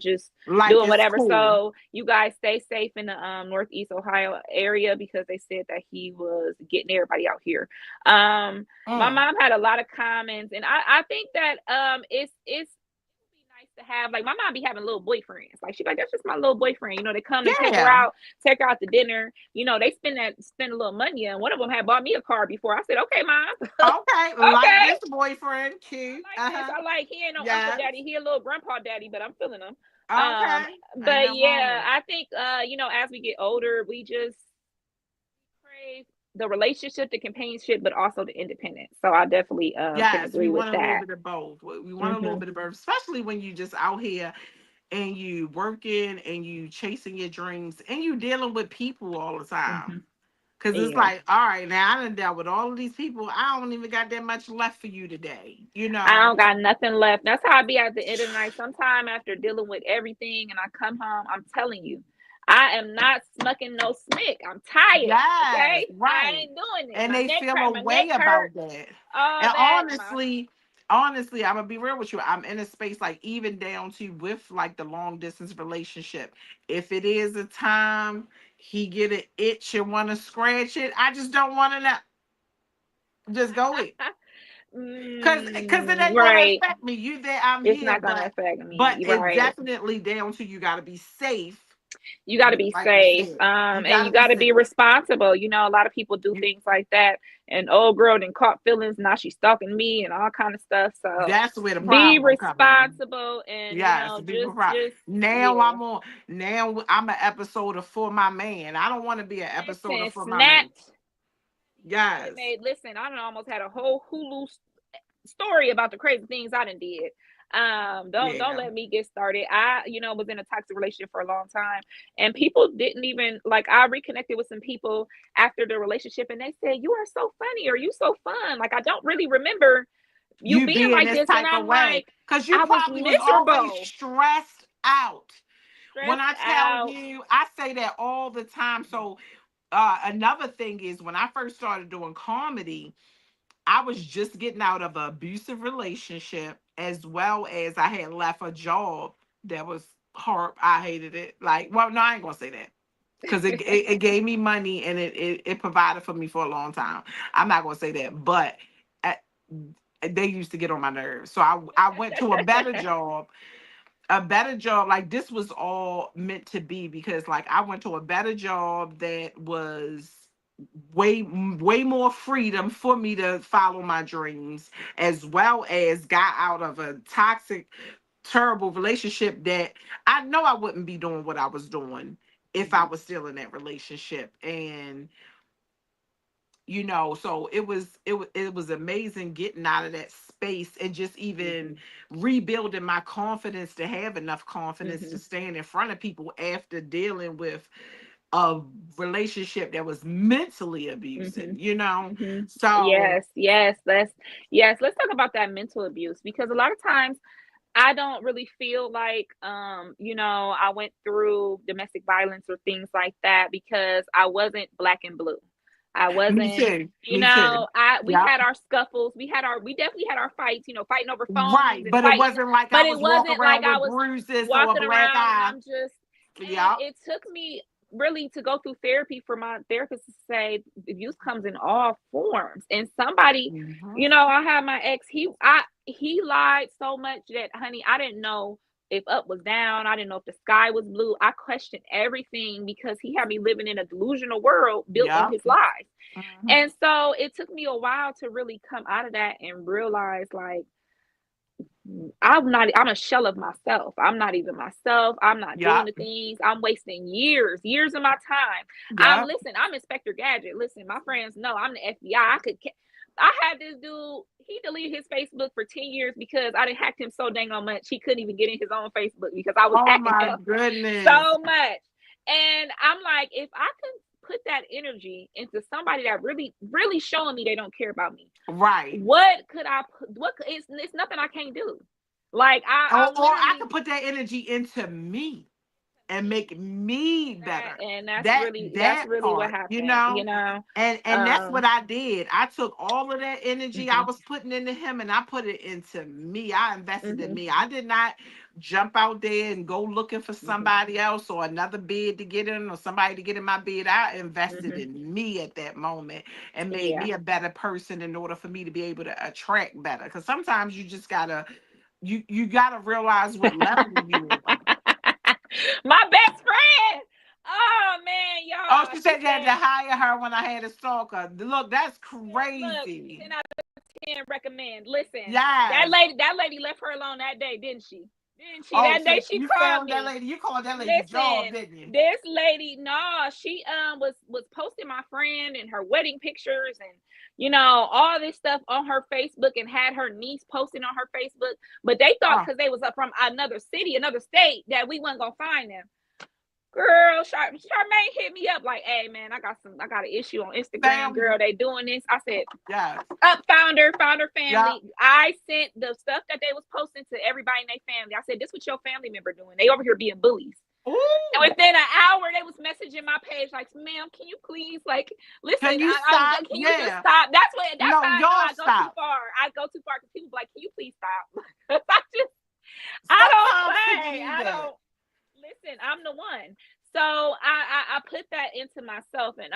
Just Like doing it's whatever. cool. So you guys stay safe in the Northeast Ohio area because they said that he was getting everybody out here. My Mm. mom had a lot of comments, and I think that it's be nice to have, like, my mom be having little boyfriends. Like, she's like, that's just my little boyfriend. They come and Yeah. take her out to dinner. They spend a little money, and one of them had bought me a car before. I said, okay, mom. Okay. Like Okay. this boyfriend. I Cute. like this. Uh-huh. I like, he ain't no uncle Yes. daddy. He a little grandpa daddy, but I'm feeling him. Um, Okay. Ain't but nothing wrong with yeah, it. I think as we get older, we just crave the relationship, the companionship, but also the independence. So I definitely can Yes, we agree with want a little that. bit of both. We want a little Mhm. bit of both, especially when you just out here and you working and you chasing your dreams and you dealing with people all the time. Mhm. Cause it's Yeah. like, all right, now I done dealt with all of these people. I don't even got that much left for you today, you I know. don't got nothing left. That's how I be at the end of the night. Sometime after dealing with everything and I come home, I'm telling you, I am not smucking no smick. I'm tired. Yes, Okay? I right. ain't doing it. And My they neck feel crack, a my neck way hurt, about that. all And that. My honestly, I'm gonna be real with you. I'm in a space like even down to with like the long distance relationship. If it is a time he get an itch and want to scratch it, I just don't want to know. Just go it. Cause it ain't gonna right. affect me. You there, I'm It's here, not gonna but affect but me. it Right. definitely down to you gotta be safe. You got to be Like you safe, said, you and you gotta be got to be safe. responsible. A lot of people do You things like that, and old girl then caught feelings. Now she's stalking me and all kind of stuff. So that's where the be problem come in. responsible, and Yes, just now yeah. I'm an episoder for my man. I don't want to be an episoder Listen, for my mate. snapped. I done Yes. made. Listen, I done almost had a whole Hulu story about the crazy things I done did. Don't Yeah. let me get started. I was in a toxic relationship for a long time, and people didn't even like. I reconnected with some people after the relationship, and they said, "You are so funny," or "You so fun." Like, I don't really remember you You being be in like this this, and type of I'm way. like, Cause you I was probably was always miserable, stressed out. When stressed I tell out. you, I say that all the time. So another thing is when I first started doing comedy, I was just getting out of an abusive relationship, as well as I had left a job that was hard. I hated it. Like, well, no, I ain't gonna say that because it gave me money and it provided for me for a long time. I'm not gonna say that, but uh, they used to get on my nerves. So I went to a better job. Like this was all meant to be because like I went to a better job that was way more freedom for me to follow my dreams, as well as got out of a toxic terrible relationship that I know I wouldn't be doing what I was doing if I Mhm, was still in that relationship. And so it was amazing getting out of that space and just even mhm, rebuilding my confidence to have enough confidence to mhm, stand in front of people after dealing with a relationship that was mentally abusive, mhm, mhm. so Yes, yes, yes. Let's talk about that mental abuse, because a lot of times I don't really feel like, I went through domestic violence or things like that because I wasn't black and blue. I me wasn't, too, me too. we Yeah. had our scuffles. We definitely had our fights, fighting over phones Right, and but it fighting, wasn't like I but it was walking wasn't like around I with was bruises or a walking black around and eye. I'm just, and Yeah. it took me really to go through therapy for my therapist to say abuse comes in all forms. And somebody, Hmm. I had my ex, he lied so much that, honey, I didn't know if up was down. I didn't know if the sky was blue. I questioned everything because he had me living in a delusional world built on Yeah. his lies. Hmm. And so it took me a while to really come out of that and realize, like, I'm a shell of myself. I'm not even myself. I'm not doing Yeah. the things. I'm wasting years of my time. Yeah. I'm Inspector Gadget. Listen, my friends know I'm the FBI. I had this dude, he deleted his Facebook for 10 years because I didn't hack him so dang on much. He couldn't even get in his own Facebook because I was Oh hacking my him goodness. so much. And I'm like, if I can put that energy into somebody that really, really showing me they don't care about me, Right. what could I put? It's nothing I can't do. Like I Or I literally could put that energy into me and make me that, better. and That that's that really what part, happened, you know. and that's what Um, I did. I took all of that energy I mhm, was putting into him and I put it into me. I invested in mhm, me. I did not jump out there and go looking for mhm, somebody else or another bed to get in or somebody to get in my bed. I invested mhm. in me at that moment and made Yeah. me a better person in order for me to be able to attract better. Because sometimes you just gotta you gotta realize what level you on. My best friend. Oh man, Oh, y'all. she She said you had to said, hire her when I had a stalker. Look, that's look, crazy. 10 out of 10 recommend. Listen, Yes. that lady left her alone that day, didn't she? Didn't she? Oh, That so day she you called found that me. lady. You called that lady job, Listen, didn't you? this lady, no, she was posting my friend and her wedding pictures and all this stuff on her Facebook and had her niece posting on her Facebook. But they thought Oh, because they was up from another city, another state, that we wasn't gonna find them. Girl, Charmaine hit me up like, "Hey man, I got an issue on Instagram, found girl. you. They doing this." I said, Yes. "Up, founder Yeah. family." I sent the stuff that they was posting to everybody in their family. I said, "This what your family member doing? They over here being bullies." And Ooh. within an hour, they was messaging my page like, "Ma'am, can you please listen? Can you stop? Can you just Yeah. stop?" That's No, how I know y'all I go too stop. far. I go too far because people like, "Can you please stop?" I don't Sometimes people play. need I that. don't listen. I'm the one. So I put that into myself, and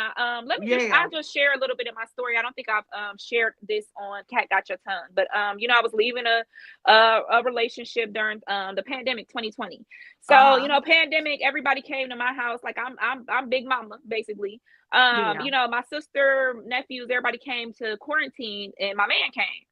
Yeah. I'll just share a little bit of my story. I don't think I've shared this on Cat Got Your Tongue, but I was leaving a relationship during the pandemic 2020. So Uh-huh. pandemic, everybody came to my house like I'm Big Mama basically. Yeah. My sister, nephews, everybody came to quarantine, and my man came.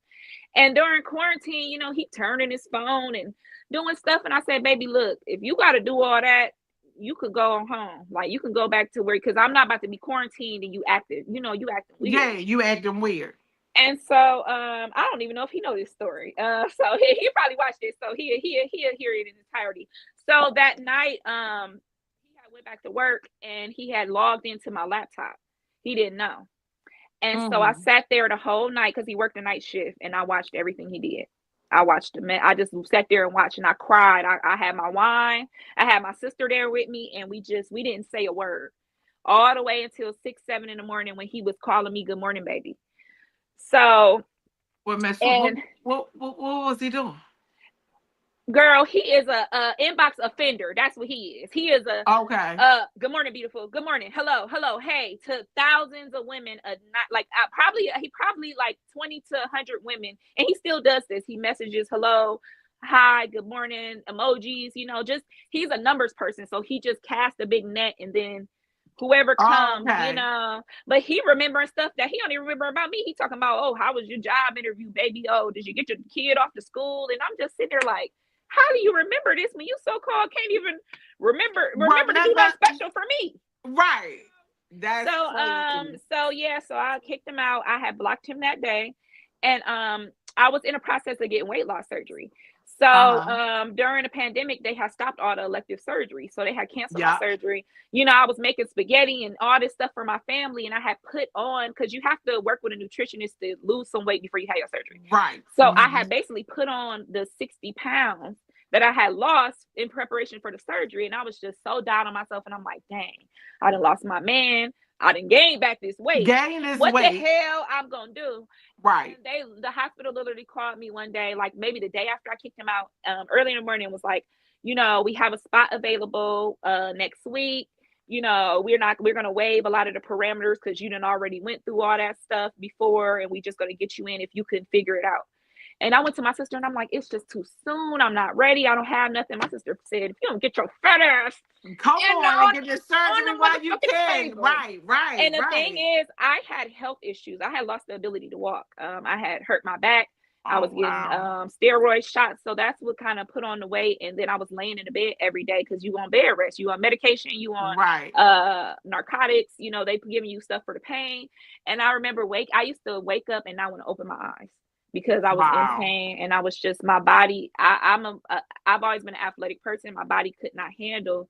And during quarantine, he turning his phone and doing stuff. And I said, "Baby, look, if you got to do all that, you could go on home. Like you can go back to work because I'm not about to be quarantined and you acting weird." Yeah, you acting weird. And so I don't even know if he knows this story. So he probably watched it, so he'll hear it in entirety. So that night, he had went back to work and he had logged into my laptop. He didn't know. And so I Mm-hmm. sat there the whole night because he worked a night shift, and I watched everything he did. I watched him. I just sat there and watched, and I cried. I had my wine. I had my sister there with me, and we didn't say a word all the way until 6, 7 in the morning when he was calling me "Good morning, baby." So, What mess? and What was he doing? girl, he is a inbox offender. That's what he is. He is a Okay. good morning, beautiful. Good morning. Hello, hey, to thousands of women a night. Like he probably like 20 to 100 women, and he still does this. He messages hello, hi, good morning, emojis. Just he's a numbers person, so he just casts a big net, and then whoever comes, Okay. But he remembering stuff that he don't even remember about me. He talking about, "Oh, how was your job interview, baby? Oh, did you get your kid off to school?" And I'm just sitting there like, how do you remember this when you so called can't even remember to do Remember? nothing special for me? Right. That's So crazy. so I kicked him out. I had blocked him that day, and I was in a process of getting weight loss surgery. So Uh-huh. during the pandemic, they had stopped all the elective surgery, so they had canceled my Yeah. surgery. I was making spaghetti and all this stuff for my family, and I had put on because you have to work with a nutritionist to lose some weight before you have your surgery. Right. So I Mm-hmm. had basically put on the 60 pounds that I had lost in preparation for the surgery. And I was just so down on myself. And I'm like, dang, I done lost my man. I done gained back this weight. Gain his What the weight. hell I'm gonna do? Right. And the hospital literally called me one day, like maybe the day after I kicked him out, early in the morning, was like, we have a spot available next week. We're gonna waive a lot of the parameters because you done already went through all that stuff before, and we just gonna get you in if you can figure it out. And I went to my sister and I'm like, "It's just too soon. I'm not ready. I don't have nothing." My sister said, "If you don't get your fat ass Come in on and get your on surgery the while you motherfucking can. table." Right, right, And the thing right. is, I had health issues. I had lost the ability to walk. I had hurt my back. I Oh was getting wow. steroid shots, so that's what kind of put on the weight. And then I was laying in the bed every day because you on bed rest, you on medication, you on Right. narcotics. You know, they giving you stuff for the pain. And I remember I used to wake up and not want to open my eyes because I was in Wow. pain and I was just my body. I've always been an athletic person. My body could not handle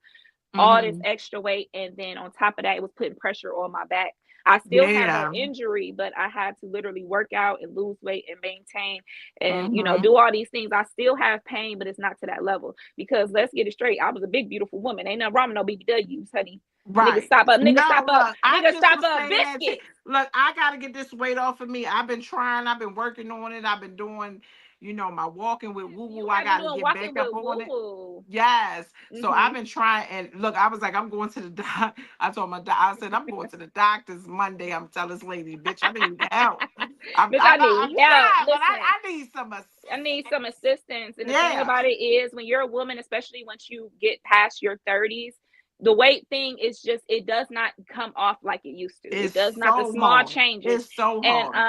all this Mm-hmm. extra weight, and then on top of that, it was putting pressure on my back. I still had no Yeah. injury, but I had to literally work out and lose weight and maintain and Mm-hmm. do all these things. I still have pain, but it's not to that level because let's get it straight. I was a big, beautiful woman. Ain't nothing wrong with no BBWs, honey. Right. No, look, I Nigga just stop was up saying that too. biscuits. Look, I gotta get this weight off of me. I've been trying, I've been working on it, I've been doing, my walking with woo You woo. I have been gotta doing get walking back up with on woo it. woo. Yes. So I've Mm-hmm. been trying, and look, I was like, I'm going to the doc. I told my doc, I said, I'm going to the doctor's Monday. I'm telling this lady, bitch, I need help. Bitch, I I'm need help. trying, but Listen, I need some I need assistance. some assistance. And the thing Yeah. about it is, when you're a woman, especially once you get past your 30s, the weight thing is just, it does not come off like it used to. It It's does not, the so small hard. changes. It's so And hard.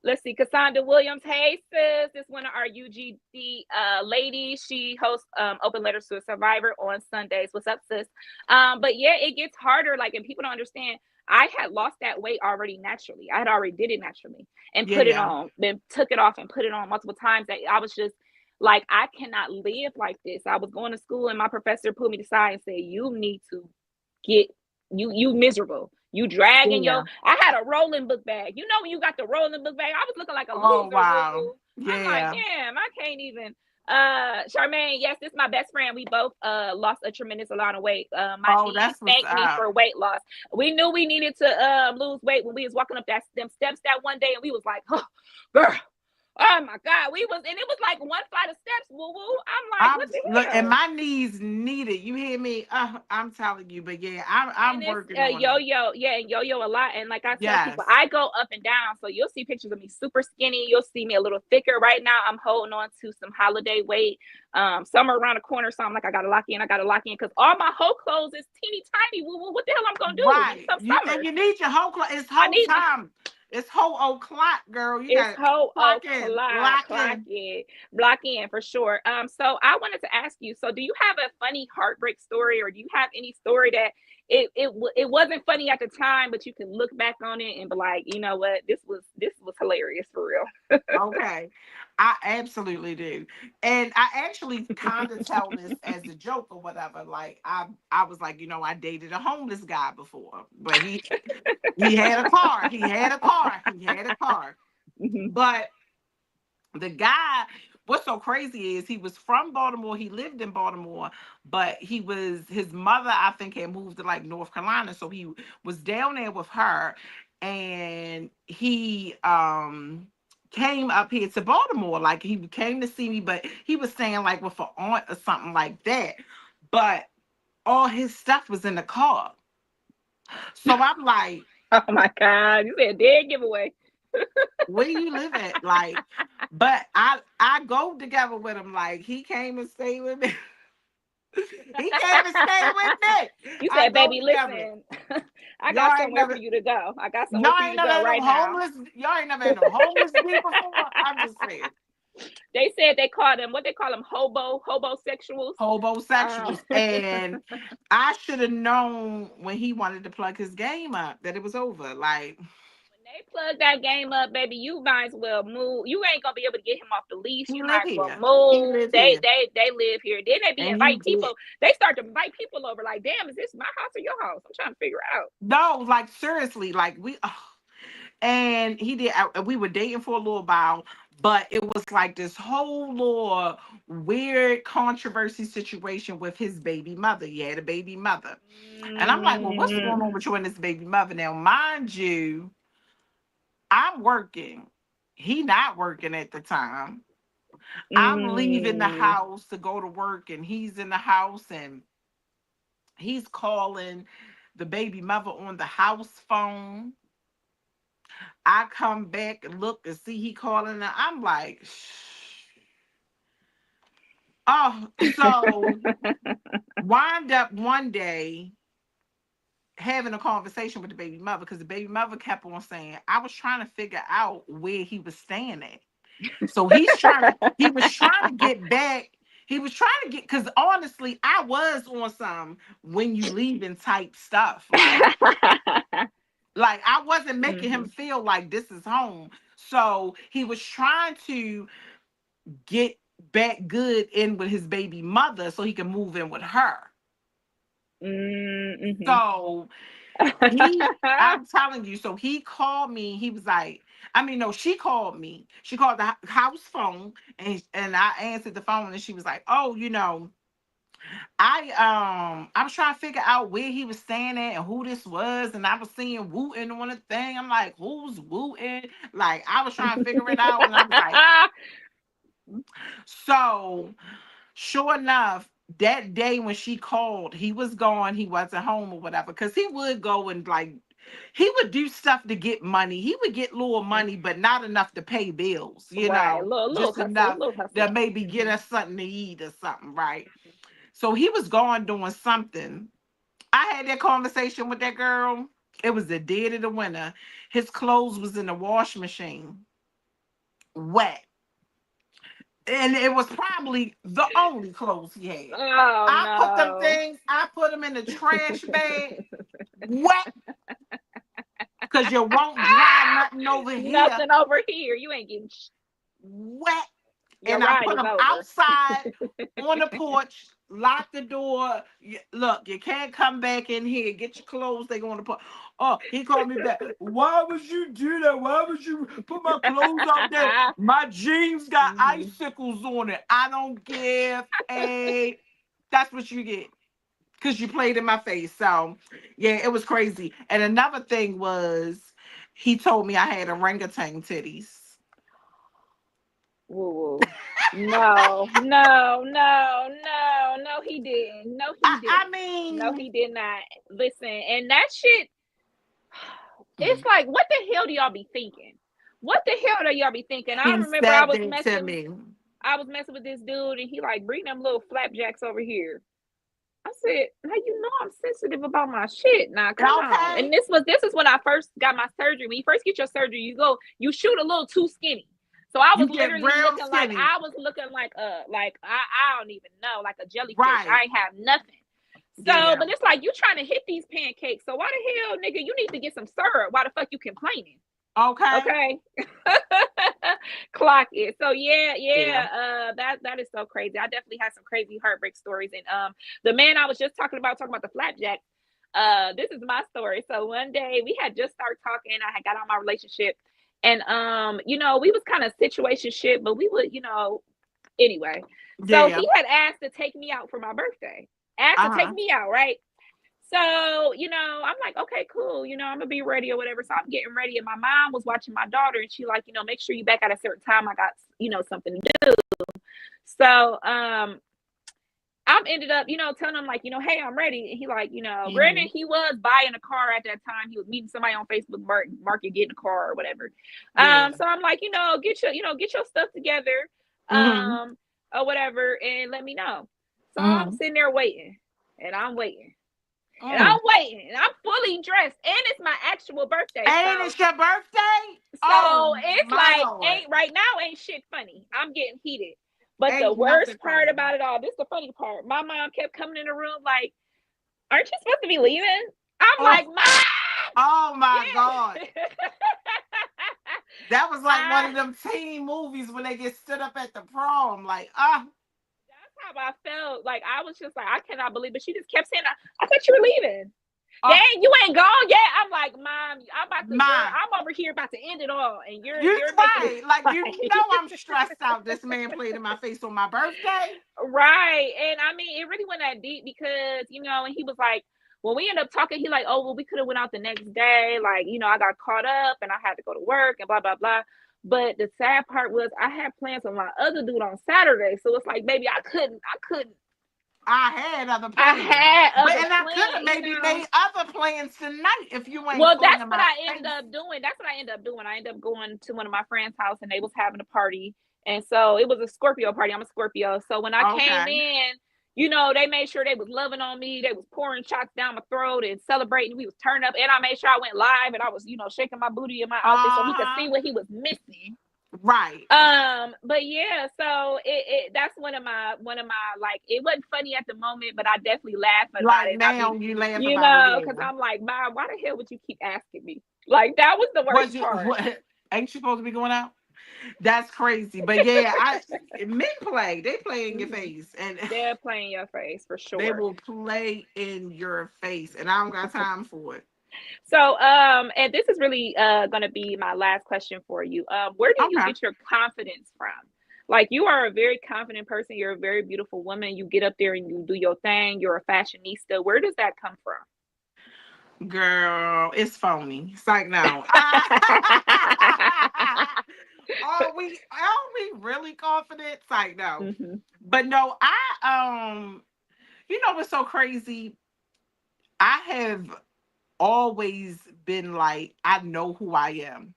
let's see, Cassandra Williams, hey sis, this one of our UGD ladies. She hosts Open Letters to a Survivor on Sundays. What's up, sis? But yeah, it gets harder. Like, and people don't understand. I had lost that weight already naturally. I had already did it naturally and put it Yeah. on, then took it off and put it on multiple times. That I was just like, I cannot live like this. I was going to school and my professor pulled me aside and said, you need to get you miserable. You dragging your, Yeah. I had a rolling book bag. You know when you got the rolling book bag, I was looking like a Oh loser, woo wow. woo. I'm like, Yeah. damn, I can't even Charmaine, yes, this is my best friend. We both lost a tremendous amount of weight. My Oh, niece that's what's thanked me up. for weight loss. We knew we needed to lose weight when we was walking up them steps that one day and we was like, oh, girl, oh my God. We was, and it was like one flight of steps, woo woo. I'm like, what I'm the look, and hell? my knees need it. You hear me? I'm telling you. But yeah, And I'm it's working on it. yo-yo, yeah, and yo-yo a lot. And like I tell people, Yes. I go up and down. So you'll see pictures of me super skinny. You'll see me a little thicker. Right now, I'm holding on to some holiday weight. Summer around the corner, so I'm like, I gotta lock in. I gotta lock in because all my whole clothes is teeny tiny. What the hell I'm gonna do? Right. Some You and summers. you need your whole it's I whole need my time. It's whole old clock, girl. You it's got to whole clock in, lock clock in. it, block in for sure. So I wanted to ask you. So do you have a funny heartbreak story, or do you have any story that it wasn't funny at the time, but you can look back on it and be like, you know what, this was hilarious for real. Okay. I absolutely do. And I actually kind of tell this as a joke or whatever. Like I was like, I dated a homeless guy before, but he had a car. He had a car. He had a car. Mhm. But the guy, what's so crazy is he was from Baltimore. He lived in Baltimore, but his mother, I think, had moved to like North Carolina. So he was down there with her, and he came up here to Baltimore. Like he came to see me, but he was staying like with an aunt or something like that. But all his stuff was in the car. So I'm like, Oh my God, you said dead giveaway. where you live at? Like, but I go together with him. Like he came and stayed with me. He came and stayed with me. You I said, go baby, together. listen, I Y'all got ain't somewhere for never you to go. I got somewhere y'all for you ain't to never go had no right now. homeless. Y'all ain't never had no homeless people before. I'm just saying. They said they called them, what they call them, hobosexuals. Um, Hobosexuals. And I should have known when he wanted to plug his game up that it was over. Like when they plug that game up, baby, you might as well move. You ain't gonna be able to get him off the leash. he You live might as well here. He move. live They here. they they live here. Then they be And he inviting did. people. They start to invite people over. Like, damn, is this my house or your house? I'm trying to figure out. No, like seriously, like and he did. We were dating for a little while, but it was like this whole little weird controversy situation with his baby mother. He had a baby mother, and I'm like, well, what's going Mm, on with you and this baby mother? Now, mind you, I'm working. He not working at the time. I'm leaving the mm. house to go to work, and he's in the house, and he's calling the baby mother on the house phone. I come back and look and see he calling her. I'm like, oh, so wind up one day having a conversation with the baby mother because the baby mother kept on saying, I was trying to figure out where he was staying at. So he was trying to get back. He was trying to get, because honestly, I was on some when you leaving type stuff. Like I wasn't making him Hmm. feel like this is home. So he was trying to get back good in with his baby mother so he can move in with her. Mm-hmm. So I'm telling you, so he called me. He was like, I mean, no, she called me. She called the house phone, and I answered the phone, and she was like, "Oh, I was trying to figure out where he was staying at and who this was, and I was seeing Wooten on the thing. I'm like, who's Wooten? Like, I was trying to figure it out, and I was like, so sure enough, that day when she called, he was gone. He wasn't home or whatever. Because he would go and like, he would do stuff to get money. He would get little money, but not enough to pay bills, Right, little just hustle, enough little hustle. to maybe get Hmm. us something to eat or something, right? So he was gone doing something. I had that conversation with that girl. It was the dead of the winter. His clothes was in the wash machine, wet. And it was probably the only clothes he had. Oh no. I put them in the trash bag, wet, because you won't dry nothing over here, Nothing over here. You ain't getting. wet. Your And I ride put is them over. outside on the porch, lock the door. Look, you can't come back in here. Get your clothes. They going to put. Oh, he called me back. Why would you do that? Why would you put my clothes out there? My jeans got Hmm. icicles on it. I don't give a. That's what you get. Because you played in my face. So, yeah, it was crazy. And another thing was, he told me I had orangutan titties. Woo woo. No, no, no, no, no, he didn't. No, he I didn't. No, mean, he did not. Listen, and that shit, it's mhm. like, what the hell do y'all be thinking? What the hell do y'all be thinking? I He remember said that to me. I was messing with this dude, and he like, bring them little flapjacks over here. I said, now you know I'm sensitive about my shit. Now come on. Okay. And this is when I first got my surgery. When you first get your surgery, you shoot a little too skinny. So I was You get literally real looking like skinny. I was looking like I don't even know, like a jellyfish. Right. I ain't have nothing. So, Yeah. but it's like you trying to hit these pancakes. So why the hell, nigga, you need to get some syrup. Why the fuck you complaining? Okay. Okay. Clock it. So yeah, Yeah. yeah, that is so crazy. I definitely had some crazy heartbreak stories. And the man I was just talking about the flapjack. This is my story. So one day we had just started talking. I had got on my relationship, and we was kind of situationship, but we would, anyway. So Yeah. he had asked to take me out for my birthday. Asked to take Uh-huh. me out, right? So, I'm like, okay, cool. I'm gonna be ready or whatever. So I'm getting ready, and my mom was watching my daughter, and she like, make sure you back at a certain time. I got, something to do. So, I'm ended up, telling him like, hey, I'm ready. And he like, Hmm. granted, he was buying a car at that time. He was meeting somebody on Facebook Market, getting a car or whatever. Yeah. So I'm like, get your stuff together, Hmm. um, or whatever, and let me know. So I'm Hmm. sitting there waiting, and I'm waiting. And Mm. I'm waiting, and I'm fully dressed, and it's my actual birthday. And So, it's your birthday? so Oh it's my like, Lord. ain't right now, ain't shit funny. I'm getting heated. But the Ain't nothing worst part funny. about it all, this is the funny part. My mom kept coming in the room like, "Aren't you supposed to be leaving?" I'm Oh, like, "Mom, oh my God. yeah." That was like one I of them teen movies when they get stood up at the prom. Like, ah, That's how I felt. Like I was just like, I cannot believe it. She just kept saying, I thought you were leaving. oh, Dang, you ain't gone yet. I'm like, Mom, I'm about to, girl, my. I'm over here about to end it all, and You you're making it right. Like, like I'm stressed out. This man played in my face on my birthday. right. And I mean, it really went that deep because and he was like, when we ended up talking, he like, oh well, we could have went out the next day. Like, I got caught up and I had to go to work and blah blah blah. But the sad part was I had plans with my other dude on Saturday, so it's like, baby, I had other I plans. had But other and I could have plans, maybe made other plans tonight if you ain't Well, playing that's in what my I ended face. up doing. That's what I ended up doing. I ended up going to one of my friends' house and they was having a party. And so it was a Scorpio party. I'm a Scorpio. So when I came Okay. in, they made sure they was loving on me. They was pouring shots down my throat and celebrating. We was turned up. And I made sure I went live and I was, shaking my booty in my outfit so he could Uh-huh. see what he was missing. Right. But yeah, so that's one of my like, it wasn't funny at the moment, but I definitely laugh about Like it. And I now be, you laugh about it, because yeah. I'm like, Mom, why the hell would you keep asking me? Like, that was the worst Was you part. what ain't you supposed to be going out? That's crazy. But yeah, I men play. They play in your Hmm. face. And They're playing your face for they sure. will play in your face. And I don't got time for it. So, and this is really gonna be my last question for you. Where do you Okay. get your confidence from? Like, you are a very confident person. You're a very beautiful woman. You get up there and you do your thing. You're a fashionista. Where does that come from? Girl, it's phony. It's like no. Are we really confident? It's like no. Hmm. But no, you know what's so crazy? I have always been like, I know who I am.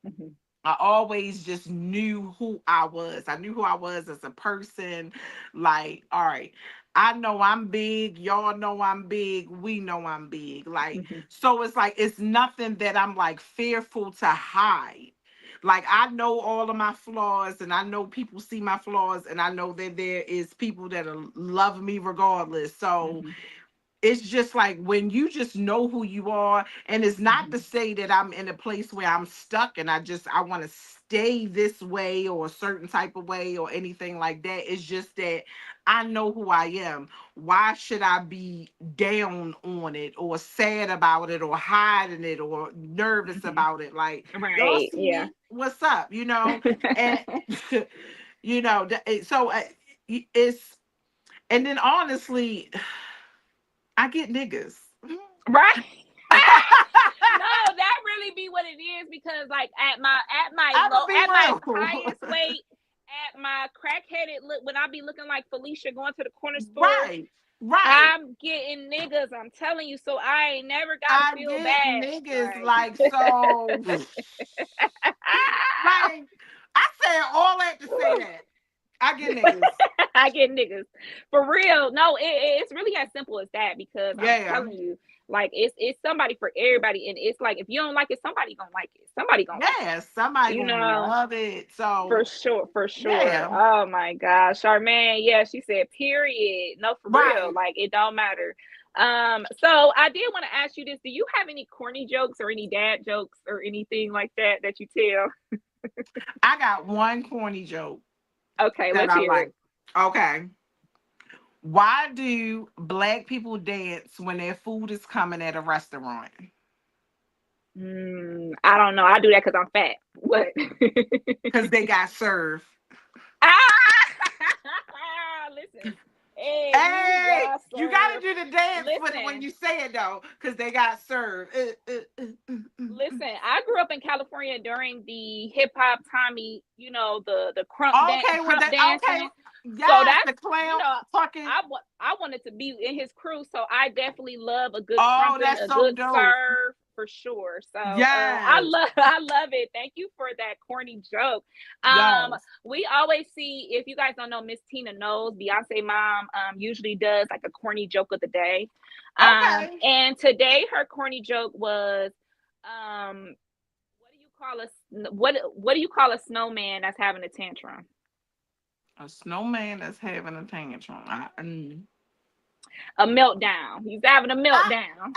Hmm. I always just knew who I was. I knew who I was as a person. Like, all right, I know I'm big. Y'all know I'm big. We know I'm big. Like, Hmm. so it's like, it's nothing that I'm like fearful to hide. Like, I know all of my flaws, and I know people see my flaws, and I know that there is people that love me regardless. So, Hmm. it's just like when you just know who you are, and it's not to Hmm. say that I'm in a place where I'm stuck and I want to stay this way or a certain type of way or anything like that. It's just that I know who I am. Why should I be down on it or sad about it or hiding it or nervous Hmm. about it? Like, y'all Right. see Yeah. me, what's up, and so it's, and then honestly, I get niggas. Right. No, that really be what it is, because like I'm gonna be at my real. highest weight, at my crackheaded look, when I be looking like Felicia going to the corner store, Right, right. I'm getting niggas. I'm telling you, so I ain't never gotta I feel get bad. niggas like Like, so. Like I said all that to say that I get niggas. I get niggas for real. No, it's really as simple as that, because I'm Yeah, telling you, like, it's somebody for everybody, and it's like, if you don't like it, somebody gonna like it. Somebody gonna like it. yeah. Somebody You gonna know, love it. for So sure, for sure. yeah, Oh my gosh, Charmaine. Yeah, she said, period. No, for real. right. Like, it don't matter. So I did want to ask you this: do you have any corny jokes or any dad jokes or anything like that that you tell? I got one corny joke Okay, that let's I hear it. like. Okay. Why do black people dance when their food is coming at a restaurant? I don't know. I do that because I'm fat. What? Because they got served. Ah! Listen, hey, you Hey, got you gotta served. do the dance when Listen, you say it though, because they got served. listen. I grew up in California during the hip hop Tommy, the Okay, well hump that okay, dancing. So yes, that's, the clown you know, fucking. I wanted to be in his crew. So I definitely love a good Oh, crumping, that's a so good dope. serve for sure. So I Yes, love I love it. Thank you for that corny joke. Um, yes. we always see, if you guys don't know, Miss Tina knows, Beyonce mom usually does like a corny joke of the day. Okay, And today her corny joke was, um what do you call a snowman that's having a tantrum? a snowman that's having a tantrum. A meltdown. He's having a Ah, meltdown.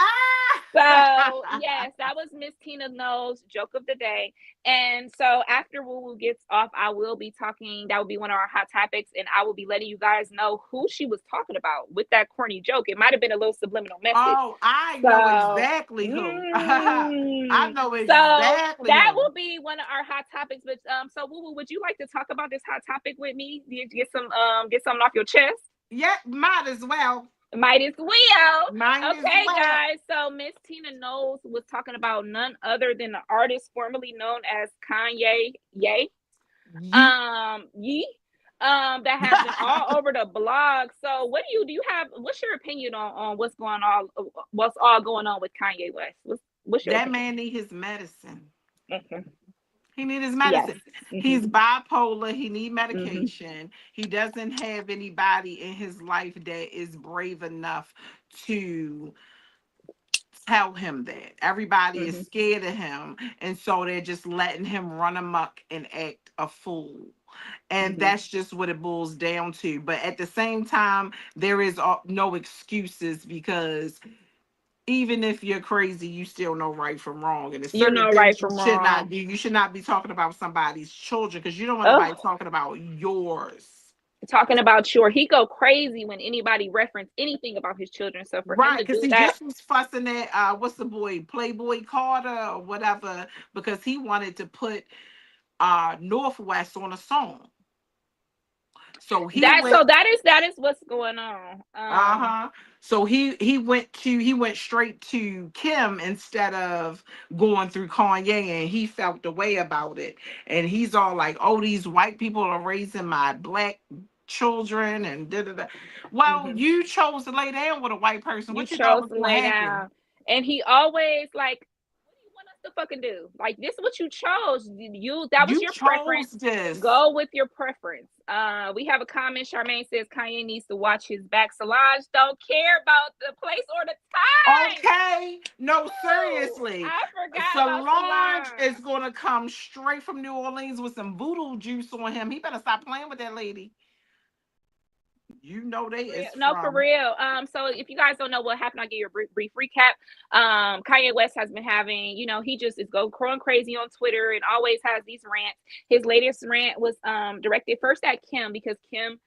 So ah. yes, that was Miss Tina Knowles' joke of the day. And so after Woo Woo gets off, I will be talking. That will be one of our hot topics, and I will be letting you guys know who she was talking about with that corny joke. It might have been a little subliminal message. Oh, I know So, exactly who. I mm, know so exactly that who. will be one of our hot topics. But so Woo Woo, would you like to talk about this hot topic with me? Get something off your chest? Yeah, might as well. Might as well. Mine as Okay, well. guys. So Miss Tina Knowles was talking about none other than the artist formerly known as Kanye Ye. Yeet. Ye. That has been all over the blog. So what's your opinion on what's all going on with Kanye West? What's your That opinion? man need his medicine. Hmm. He need his Yes. medicine. Hmm. He's bipolar. He need Hmm. medication. He doesn't have anybody in his life that is brave enough to tell him that. Everybody is Hmm. scared of him, and so they're just letting him run amok and act a fool. And Hmm. that's just what it boils down to. But at the same time, there is no excuses, because even if you're crazy, you still know right from wrong. And there's You certain know right things you from should not wrong. do. You should not be talking about somebody's children, because you don't want nobody Oh, talking about yours. talking about your, he go crazy when anybody reference anything about his children. So for him Right, to because do he that, just was fussing at what's the boy, Playboy Carter or whatever, because he wanted to put Northwest on a song. So he that went. so that is what's going on. Uh-huh. So he went straight to Kim instead of going through Kanye, and he felt the way about it. And he's all like, "Oh, these white people are raising my black children and da da da." Well, Hmm. you chose to lay down with a white person. You What you thought chose was to gonna lay happen? down, and he always like, what do you want us to fucking do? Like, this is what you chose. You, that was You your preference. chose this. Go with your preference. We have a comment. Charmaine says Kanye needs to watch his back. Solange don't care about the place or the time. Okay. No, Woo! seriously. I forgot about Solange is Solange. gonna come straight from New Orleans with some voodoo juice on him. He better stop playing with that lady. You know they is No, for from. real. So if you guys don't know what happened, I'll give you a brief recap. Kanye West has been having, he just is going crazy on Twitter and always has these rants. His latest rant was directed first at Kim, because Kim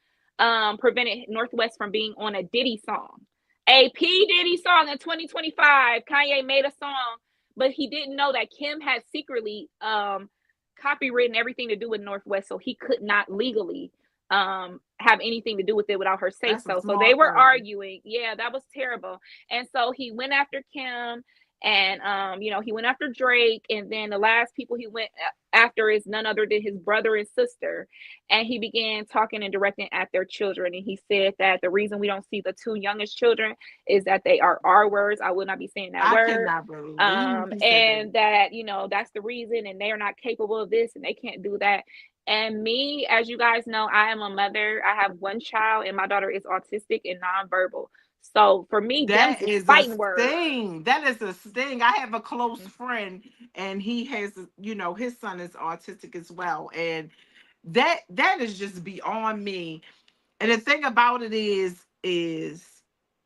prevented Northwest from being on a Diddy song. A P Diddy song in 2025. Kanye made a song, but he didn't know that Kim had secretly copywritten everything to do with Northwest, so he could not legally have anything to do with it without her say That's a so. So they smart were move. arguing. Yeah, that was terrible. And so he went after Kim, and he went after Drake, and then the last people he went after is none other than his brother and sister. And he began talking and directing at their children. And he said that the reason we don't see the two youngest children is that they are R words. I will not be saying that I word. cannot believe he said that. And that, that's the reason, and they are not capable of this, and they can't do that. And me, as you guys know, I am a mother. I have one child, and my daughter is autistic and nonverbal. So for me, them's That is is a fighting words. sting. That is a sting. I have a close Mhm. friend, and he has, his son is autistic as well. And that is just beyond me. And the thing about it is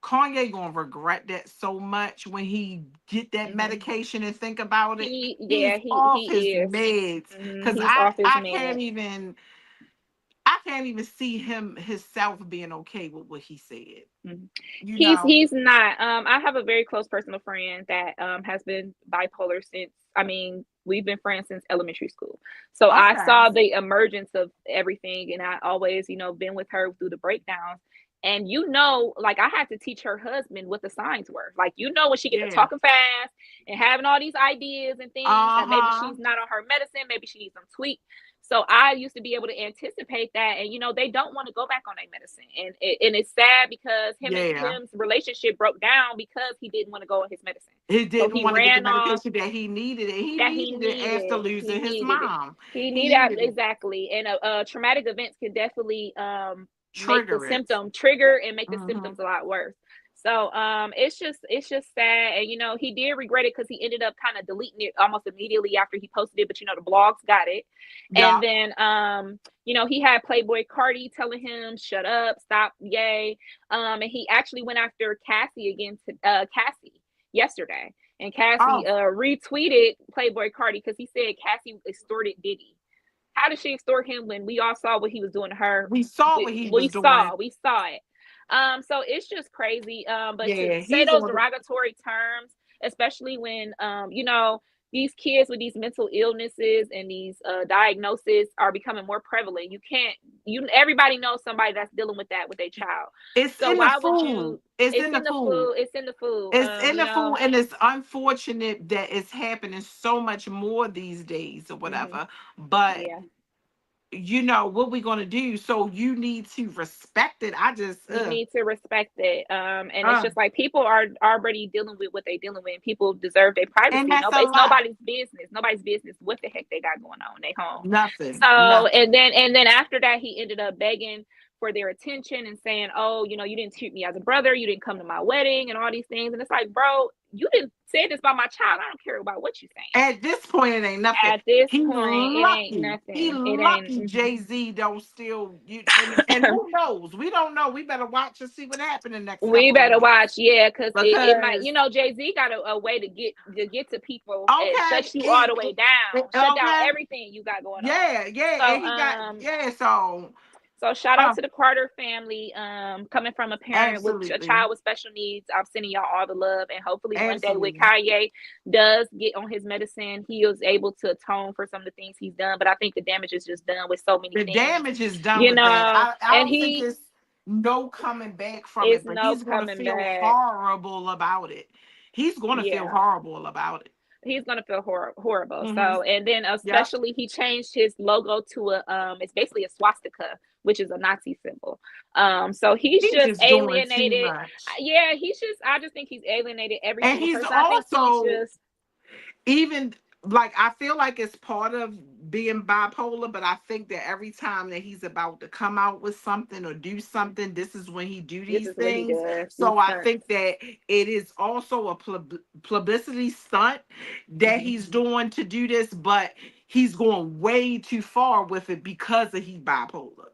Kanye gonna regret that so much when he get that Mhm. medication and think about it. He, He's yeah, off his he is. meds. Cause He's I off his I meds. can't even I can't even see him himself being okay with what he said. Mhm. You know. He's not. I have a very close personal friend that has been bipolar since. I mean, we've been friends since elementary school. So I Okay. saw the emergence of everything, and I always, been with her through the breakdowns. And like I had to teach her husband what the signs were. Like, when she get to Yeah. talking fast and having all these ideas and things that maybe Uh-huh. she's not on her medicine, maybe she needs some tweak. So I used to be able to anticipate that, and they don't want to go back on their medicine, and it's sad because him and Yeah. Kim's relationship broke down because he didn't want to go on his medicine. He So didn't he want to get the ran off medication that he needed, and he that he needed it after needed. He losing his needed it. mom. He He needed needed it. exactly, and traumatic events can definitely make the Trigger it. symptom trigger and make the Hmm. symptoms a lot worse. So it's just sad, and he did regret it because he ended up kind of deleting it almost immediately after he posted it. But the blogs got it, and Yeah. then he had Playboy Cardi telling him shut up, stop, yay, and he actually went after Cassie again to Cassie yesterday, and Cassie Oh, retweeted Playboy Cardi because he said Cassie extorted Diddy. How did she extort him when we all saw what he was doing to her? we saw what he We was doing. saw it. So it's just crazy. But to Yeah, say he's those on. derogatory terms, especially when these kids with these mental illnesses and these diagnoses are becoming more prevalent. Everybody knows somebody that's dealing with that with their child. It's So in the why would food. you? It's It's in the in the food. food. It's in the food. It's in the food, and it's unfortunate that it's happening so much more these days or Hmm. whatever. But Yeah. what we gonna do? So you need to respect it. I just, You need to respect it. And it's uh, just like people are already dealing with what they're dealing with. And people deserve their and privacy. that's No, a it's lot. nobody's business. Nobody's business what the heck they got going on in their home. Nothing. So Nothing. and then after that, he ended up begging for their attention and saying, oh, you didn't treat me as a brother, you didn't come to my wedding and all these things. And it's like, bro, you didn't say this about my child. I don't care about what you're saying. At this point, it ain't nothing. At this He point, it ain't lucky. He nothing. It ain't. lucky Jay-Z don't still you and who knows? We don't know. We better watch and see what happens in the next We couple of better months. watch, yeah, because it might, Because Jay-Z got a way to get to people and okay, shut you all the way down, shut down okay. everything you got going on. Yeah, yeah. So And he got so shout out to the Carter family. Coming from a parent with a absolutely. child with special needs, I'm sending y'all all the love, and hopefully one day when Absolutely. Kanye does get on his medicine, he is able to atone for some of the things he's done. But I think the damage is just done with so many The things, damage is done with that. I And don't think he it's no coming back from is it, but no he's gonna coming feel back. horrible about it. He's gonna feel Yeah. horrible about it. He's gonna feel horrible. Mm-hmm. So, and then Yep. especially he changed his logo to it's basically a swastika, which is a Nazi symbol. So he's He's just just doing too alienated. much. Yeah, I just think he's alienated every And single he's person. I think he's also just even like I feel like it's part of being bipolar, but I think that every time that he's about to come out with something or do something, this is when he do this these is what he things. does. These So I stunts. think that it is also a publicity stunt that Mm-hmm. he's doing to do this, but he's going way too far with it because of he's bipolar,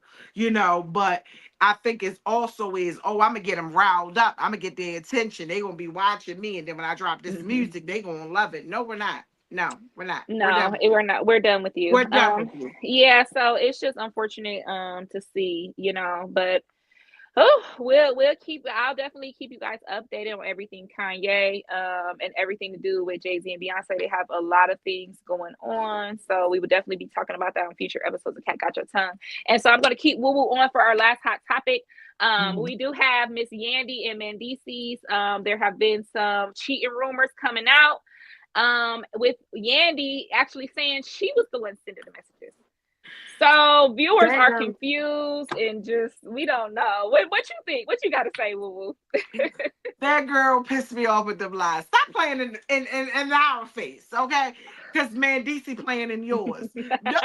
but I think it's also oh, I'm gonna get them riled up. I'm gonna get their attention. They're gonna be watching me. And then when I drop this Mm-hmm. music, they're gonna love it. No, we're not. No, we're not. We're No, done with you. we're not. We're done with you. We're done with you. Yeah. So it's just unfortunate to see, but oh, we'll keep. I'll definitely keep you guys updated on everything Kanye, and everything to do with Jay-Z and Beyonce. They have a lot of things going on, so we would definitely be talking about that on future episodes of Cat Got Your Tongue. And so I'm going to keep woo woo on for our last hot topic. Mhm. We do have Miss Yandy and Mendices. There have been some cheating rumors coming out. With Yandy actually saying she was the one sending the messages. So viewers That are girl, confused and just we don't know. What you think? What you got to say, Woo Woo? that girl pissed me off with them lies. Stop playing in our face, okay? Because man, DC playing in yours.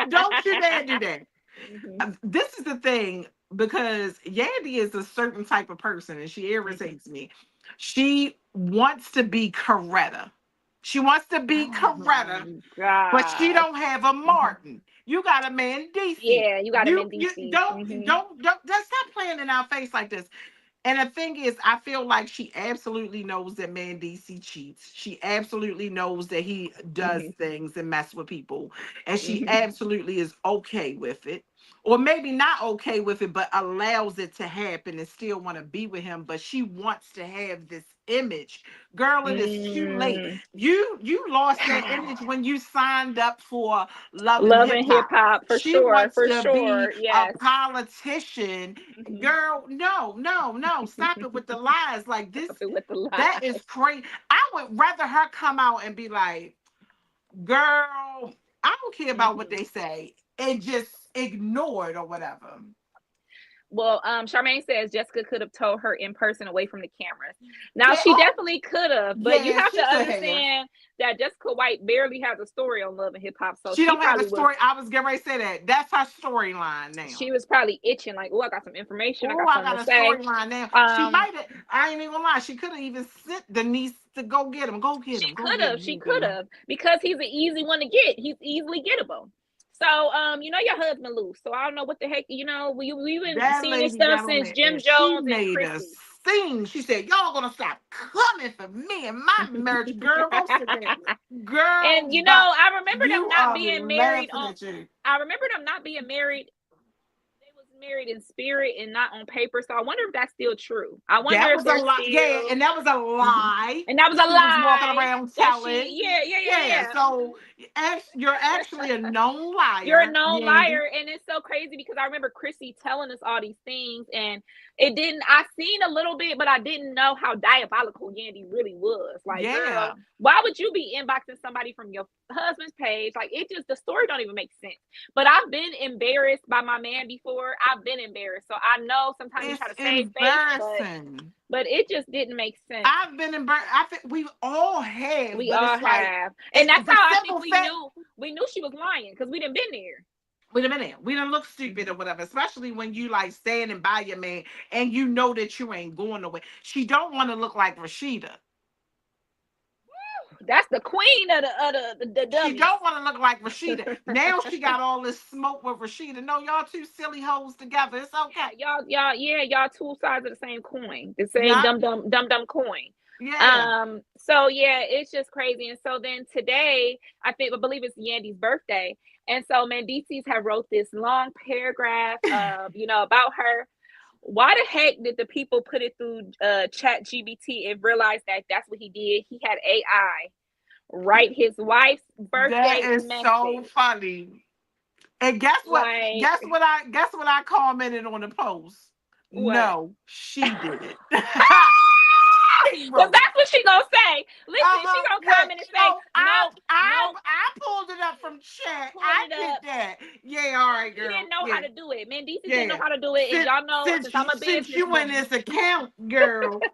Don't you dare do that. Mhm, This is the thing because Yandy is a certain type of person and she mhm. irritates me. She wants to be Coretta. She wants to be Oh Coretta, my but she gosh. don't have a Mhm. Martin. You got a man DC. Yeah, you got him in You DC. don't stop playing in our face like this. And the thing is, I feel like she absolutely knows that Mandisi cheats. She absolutely knows that he does Hmm. things and mess with people. And she Hmm. absolutely is okay with it. Or maybe not okay with it, but allows it to happen and still want to be with him. But she wants to have this image. Girl, it is too late. Mm. You lost that image when you signed up for Love and Love Hip and hip Hop. hop for She sure, wants for to be sure. a Yes. politician. Hmm. Girl, no, no, no. Stop it with the lies. Like this, Stop it with the that is lies. crazy. I would rather her come out and be like, girl, I don't care about what Hmm. they say. And just ignore it or whatever. Well, Charmaine says Jessica could have told her in person away from the cameras. Now Yeah, she oh, definitely could have, but you yeah, have to she could have. understand that Jessica White barely has a story on Love and Hip Hop, so She she don't have a probably was story. I was getting ready to say that. That's her storyline now. she was probably itching like, oh, I got some information, I Oh, got I something got to a say. storyline now. She Um, might have, I ain't even gonna lie, she could have even sent Denise to go get him. Go get him. Go get him. she You could girl. have, because he's an easy one to get. He's easily gettable. So, your husband loose. So I don't know what the heck, we've been That seeing this lady stuff got on since there Jim and she Jones and made a Chrissy. scene. She said, y'all gonna stop coming for me and my marriage. Girl, go sit down. Girl, And bye. I remember them You not are being married laughing on. at you. I remember them not being married. They was married in spirit and not on paper. So I wonder if that's still true. I wonder That if was a they're lie. Yeah, still. and that was a Mhm. lie. And that was a She was walking lie around that telling. yeah, yeah, yeah, Yeah, yeah. so you're actually a known You're a liar, known Yandy. liar, and it's so crazy because I remember Chrissy telling us all these things, and it didn't. I seen a little bit, but I didn't know how diabolical Yandy really was. Like, girl, Yeah. why would you be inboxing somebody from your husband's page? Like, it just the story don't even make sense. But I've been embarrassed by my man before. I've been embarrassed, so I know sometimes you try It's to save face, but embarrassing. it just didn't make sense. I've been embarrassed. I think we all have, We but all it's like have, and that's the how I think simple fact. we knew she was lying because we didn't been there. wait a minute, we don't look stupid or whatever, especially when you like standing by your man and you know that you ain't going nowhere. She don't want to look like Rashida. That's the queen of the She dummies. don't want to look like Rashida. Now she got all this smoke with Rashida. No, y'all two silly hoes together. It's okay. Y'all two sides of the same coin, the same Yeah, dumb coin. yeah. So yeah, it's just crazy. And so then today, I believe it's Yandy's birthday, and so Mendices have wrote this long paragraph about her. Why the heck did the people put it through Chat GBT and realize that that's what he did? He had AI write his wife's That birthday is so message. funny. And guess what? Like Guess what I commented on the post. what? No, she did it. She Because wrote it. that's what she gonna say. Listen, she gonna Wait. comment and say, Oh, I nope, I nope, I pulled it up from chat. pulled I it did up. that. Yeah, all right, He girl. didn't know how Yeah, to do it. Mendices didn't know yeah. how to do it. And Since y'all know, since since I'm a since you in businesswoman. this account, girl.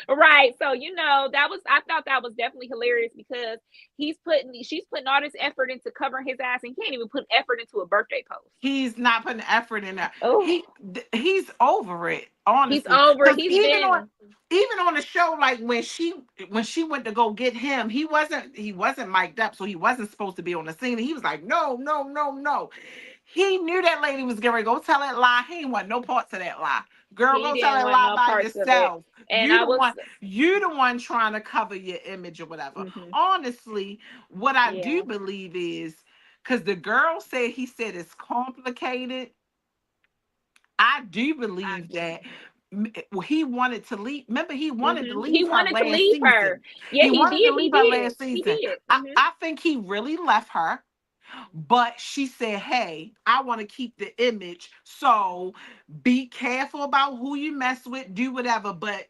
Right. So, I thought that was definitely hilarious because she's putting all this effort into covering his ass and can't even put effort into a birthday post. He's not putting effort in that. Oh, He's over it, he's honestly. over it. Because He's been, even on the show, like when she went to go get him, he wasn't mic'd up, so he wasn't supposed to be on the scene. And he was like, no, no, no, no. He knew that lady was getting ready to go tell that lie. He ain't want no parts of that lie. Girl, he go tell didn't that want lie no by parts of it. yourself. And I was, You the one trying to cover your image or whatever. hmm Honestly, what I do yeah, believe is because the girl said he said it's complicated. I do believe that he wanted to leave. Remember, he wanted to he leave her wanted to last leave her. season. Yeah, He he wanted to did. leave her last He season. did. I think he really left her, but she said, hey, I want to keep the image. So be careful about who you mess with, do whatever. But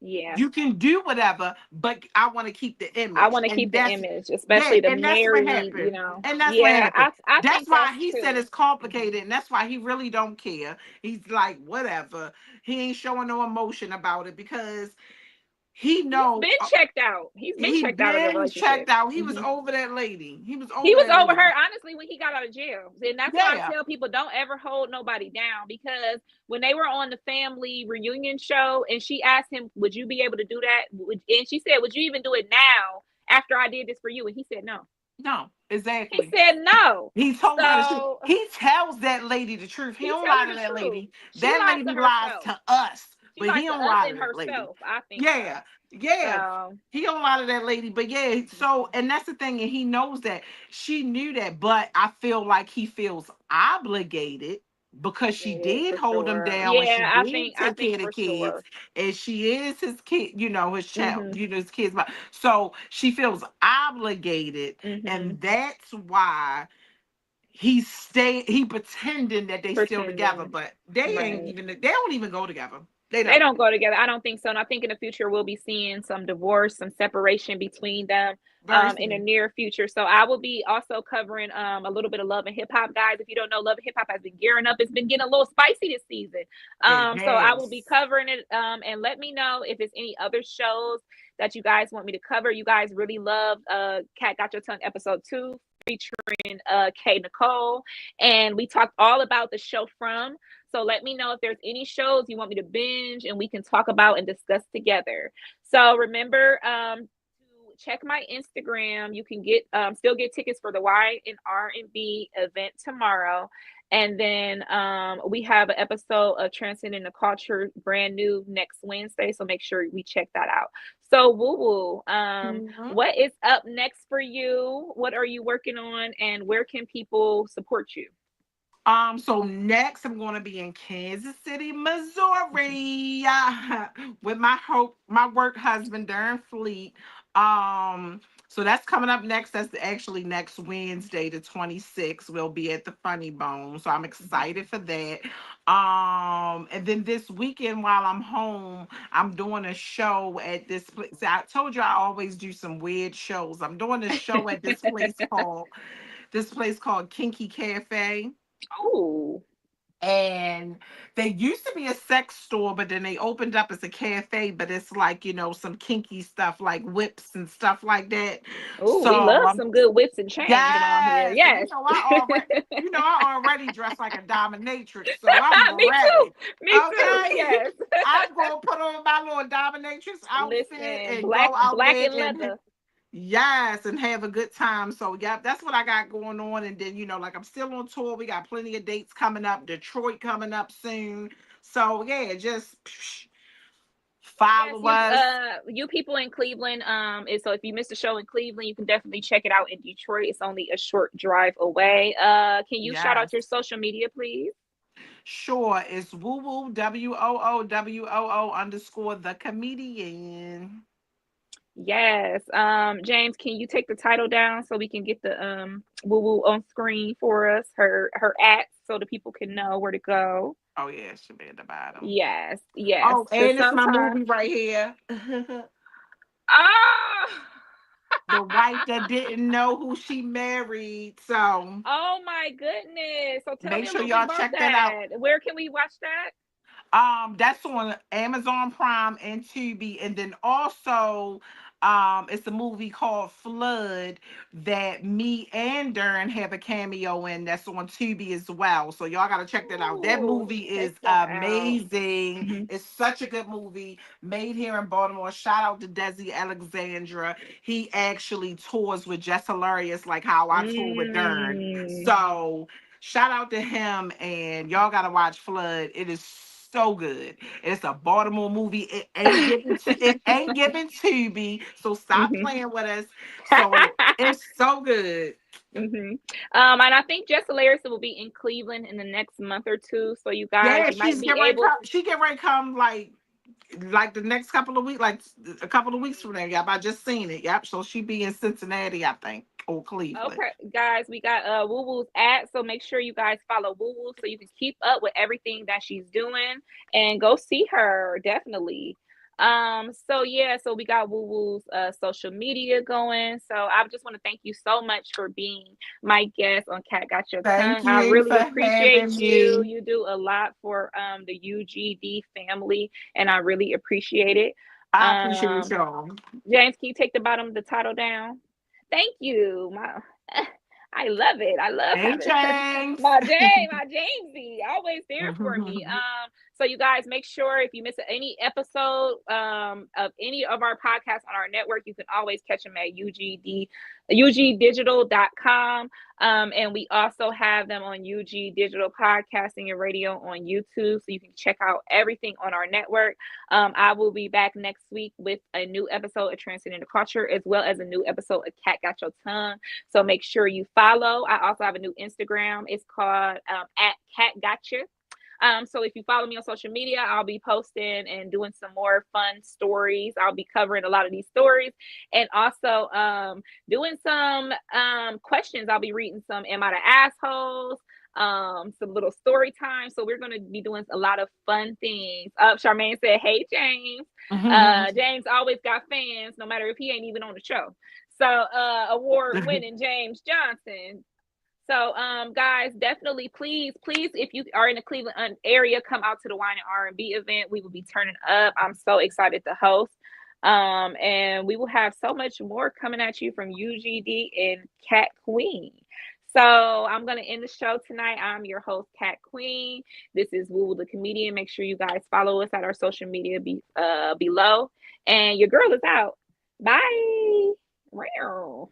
Yeah. you can do whatever, but I want to keep the I image. want to And keep the that's, image, yeah, especially the and that's what married, happened. And that's what Yeah, happened. I That's think why that's he said true. it's complicated, and that's why he really don't care. He's like, whatever. He ain't showing no emotion about it because he He's know been checked out. He's been he checked out of the been checked relationship. out. He was hmm over that lady. He was He over was that over her lady. honestly when he got out of jail, and that's why I Yeah. tell people don't ever hold nobody down because when they were on the family reunion show, and she asked him, "Would you be able to do that?" And she said, "Would you even do it now after I did this for you?" And he said, "No." No, He exactly. said, "No." He told her the truth. So He tells that lady the truth. He he don't tell lie her to the that truth. lady. She That lies to lady lies herself. to us, She but he lies to don't us lie to and that lady. herself. I think so. Yeah, yeah. So He don't lie to that lady, but yeah. So, and that's the thing, and he knows that she knew that, but I feel like he feels obligated because she yeah, did for hold him sure. down and she Yeah, did I take think care of the for kids, sure. and she is his kid, his child, Mhm. his kids. So she feels obligated, Mhm. and that's why he pretending that they still together, Pretending. but Right. they don't even go together. They They don't. don't go together. I don't think so. And I think in the future we'll be seeing some divorce, some separation between them Very in the soon. near future. So I will be also covering a little bit of Love and Hip Hop, guys. If you don't know, Love and Hip Hop has been gearing up. It's been getting a little spicy this season. It So I will has. be covering it. And let me know if it's any other shows that you guys want me to cover. You guys really love Cat Got Your Tongue episode 2 featuring K Nicole. And we talked all about the show From. So let me know if there's any shows you want me to binge and we can talk about and discuss together. So remember to check my Instagram. You can get still get tickets for the Y and R&B event tomorrow. And then we have an episode of Transcending the Culture brand new next Wednesday. So make sure we check that out. So woo woo, Mhm. what is up next for you? What are you working on, and where can people support you? So next I'm going to be in Kansas City, Mhm. Missouri, with my work husband Darren Fleet. So that's coming up next. That's actually next Wednesday, the 26th. We'll be at the Funny Bone. So I'm Mhm. excited for that. And then this weekend while I'm home, I'm doing a show at this place. I told you I always do some weird shows. I'm doing a show at this place called Kinky Cafe. Oh. And they used to be a sex store, but then they opened up as a cafe, but it's like, some kinky stuff like whips and stuff like that. Oh, we So love some good whips and chains around here. yes, and Yes. I already dress like a dominatrix, so I'm Me too. ready. Me too. Okay. Yes. I'm gonna put on my little dominatrix outfit Listen, and black go out black there and and leather. yes, and have a good time. So yeah, that's what I got going on. And then, like I'm still on tour. We got plenty of dates coming up. Detroit coming up soon. So yeah, just So yes, follow us. you people in Cleveland, so if you missed a show in Cleveland, you can definitely check it out in Detroit. It's only a short drive away. Can you shout out Yes. your social media, please? Sure. It's woo woo WOOWOO_ the comedian. Yes. James, can you take the title down so we can get the woo woo on screen for us? Her at so the people can know where to go. Oh yeah, it should be at the bottom. Yes, yes. Oh, Because and it's my sometimes movie right here. ah The wife that didn't know who she married. So oh my goodness. So tell make me a sure little bit y'all about check that out. that. Where can we watch that? That's on Amazon Prime and Tubi, and then also, it's a movie called Flood that me and Darren have a cameo in. That's on Tubi as well. So y'all gotta check that out. That Ooh, movie check is that out. amazing. Hmm. It's such a good movie made here in Baltimore. Shout out to Desi Alexandra. He actually tours with Jess Hilarious, like how I tour with Darren. Mm. So shout out to him, and y'all gotta watch Flood. It is so good. It's a Baltimore movie. It ain't given to me. So stop Hmm. playing with us. So it's so good. Hmm. And I think Jess Hilarious will be in Cleveland in the next month or two. So you guys, Yeah, you might she's be getting ready to able. come. She get ready to come like the next couple of weeks, like a couple of weeks from now. Yep, I just seen it. Yep. So she be in Cincinnati, I think, or Cleveland. Okay, guys, we got Woo Woo's at, so make sure you guys follow Woo Woo so you can keep up with everything that she's doing and go see her definitely. So yeah, so we got Woo Woo's social media going. So I just want to thank you so much for being my guest on Cat Got Your Thank Tongue. I you really for appreciate having you. me. You do a lot for the UGD family, and I really appreciate it. I appreciate Um, y'all. James, can you take the bottom of the title down? Thank you. My I love it. I love Hey, having James. My Jamesy, always there for me. So you guys make sure if you miss any episode of any of our podcasts on our network, you can always catch them at ugdigital.com. And we also have them on UG Digital Podcasting and Radio on YouTube. So you can check out everything on our network. I will be back next week with a new episode of Transcendent Culture, as well as a new episode of Cat Got Your Tongue. So make sure you follow. I also have a new Instagram. It's called at Cat Gotcha. So if you follow me on social media, I'll be posting and doing some more fun stories. I'll be covering a lot of these stories and also doing some questions. I'll be reading some Am I the Assholes? Some little story time. So we're gonna be doing a lot of fun things. Charmaine said, "Hey James." James always got fans, no matter if he ain't even on the show. So award winning James Johnson. So, guys, definitely, please, if you are in the Cleveland area, come out to the Wine and R&B event. We will be turning up. I'm so excited to host. And we will have so much more coming at you from UGD and Cat Queen. So I'm gonna end the show tonight. I'm your host, Cat Queen. This is Woo the comedian. Make sure you guys follow us at our social media below. And your girl is out. Bye. Wow.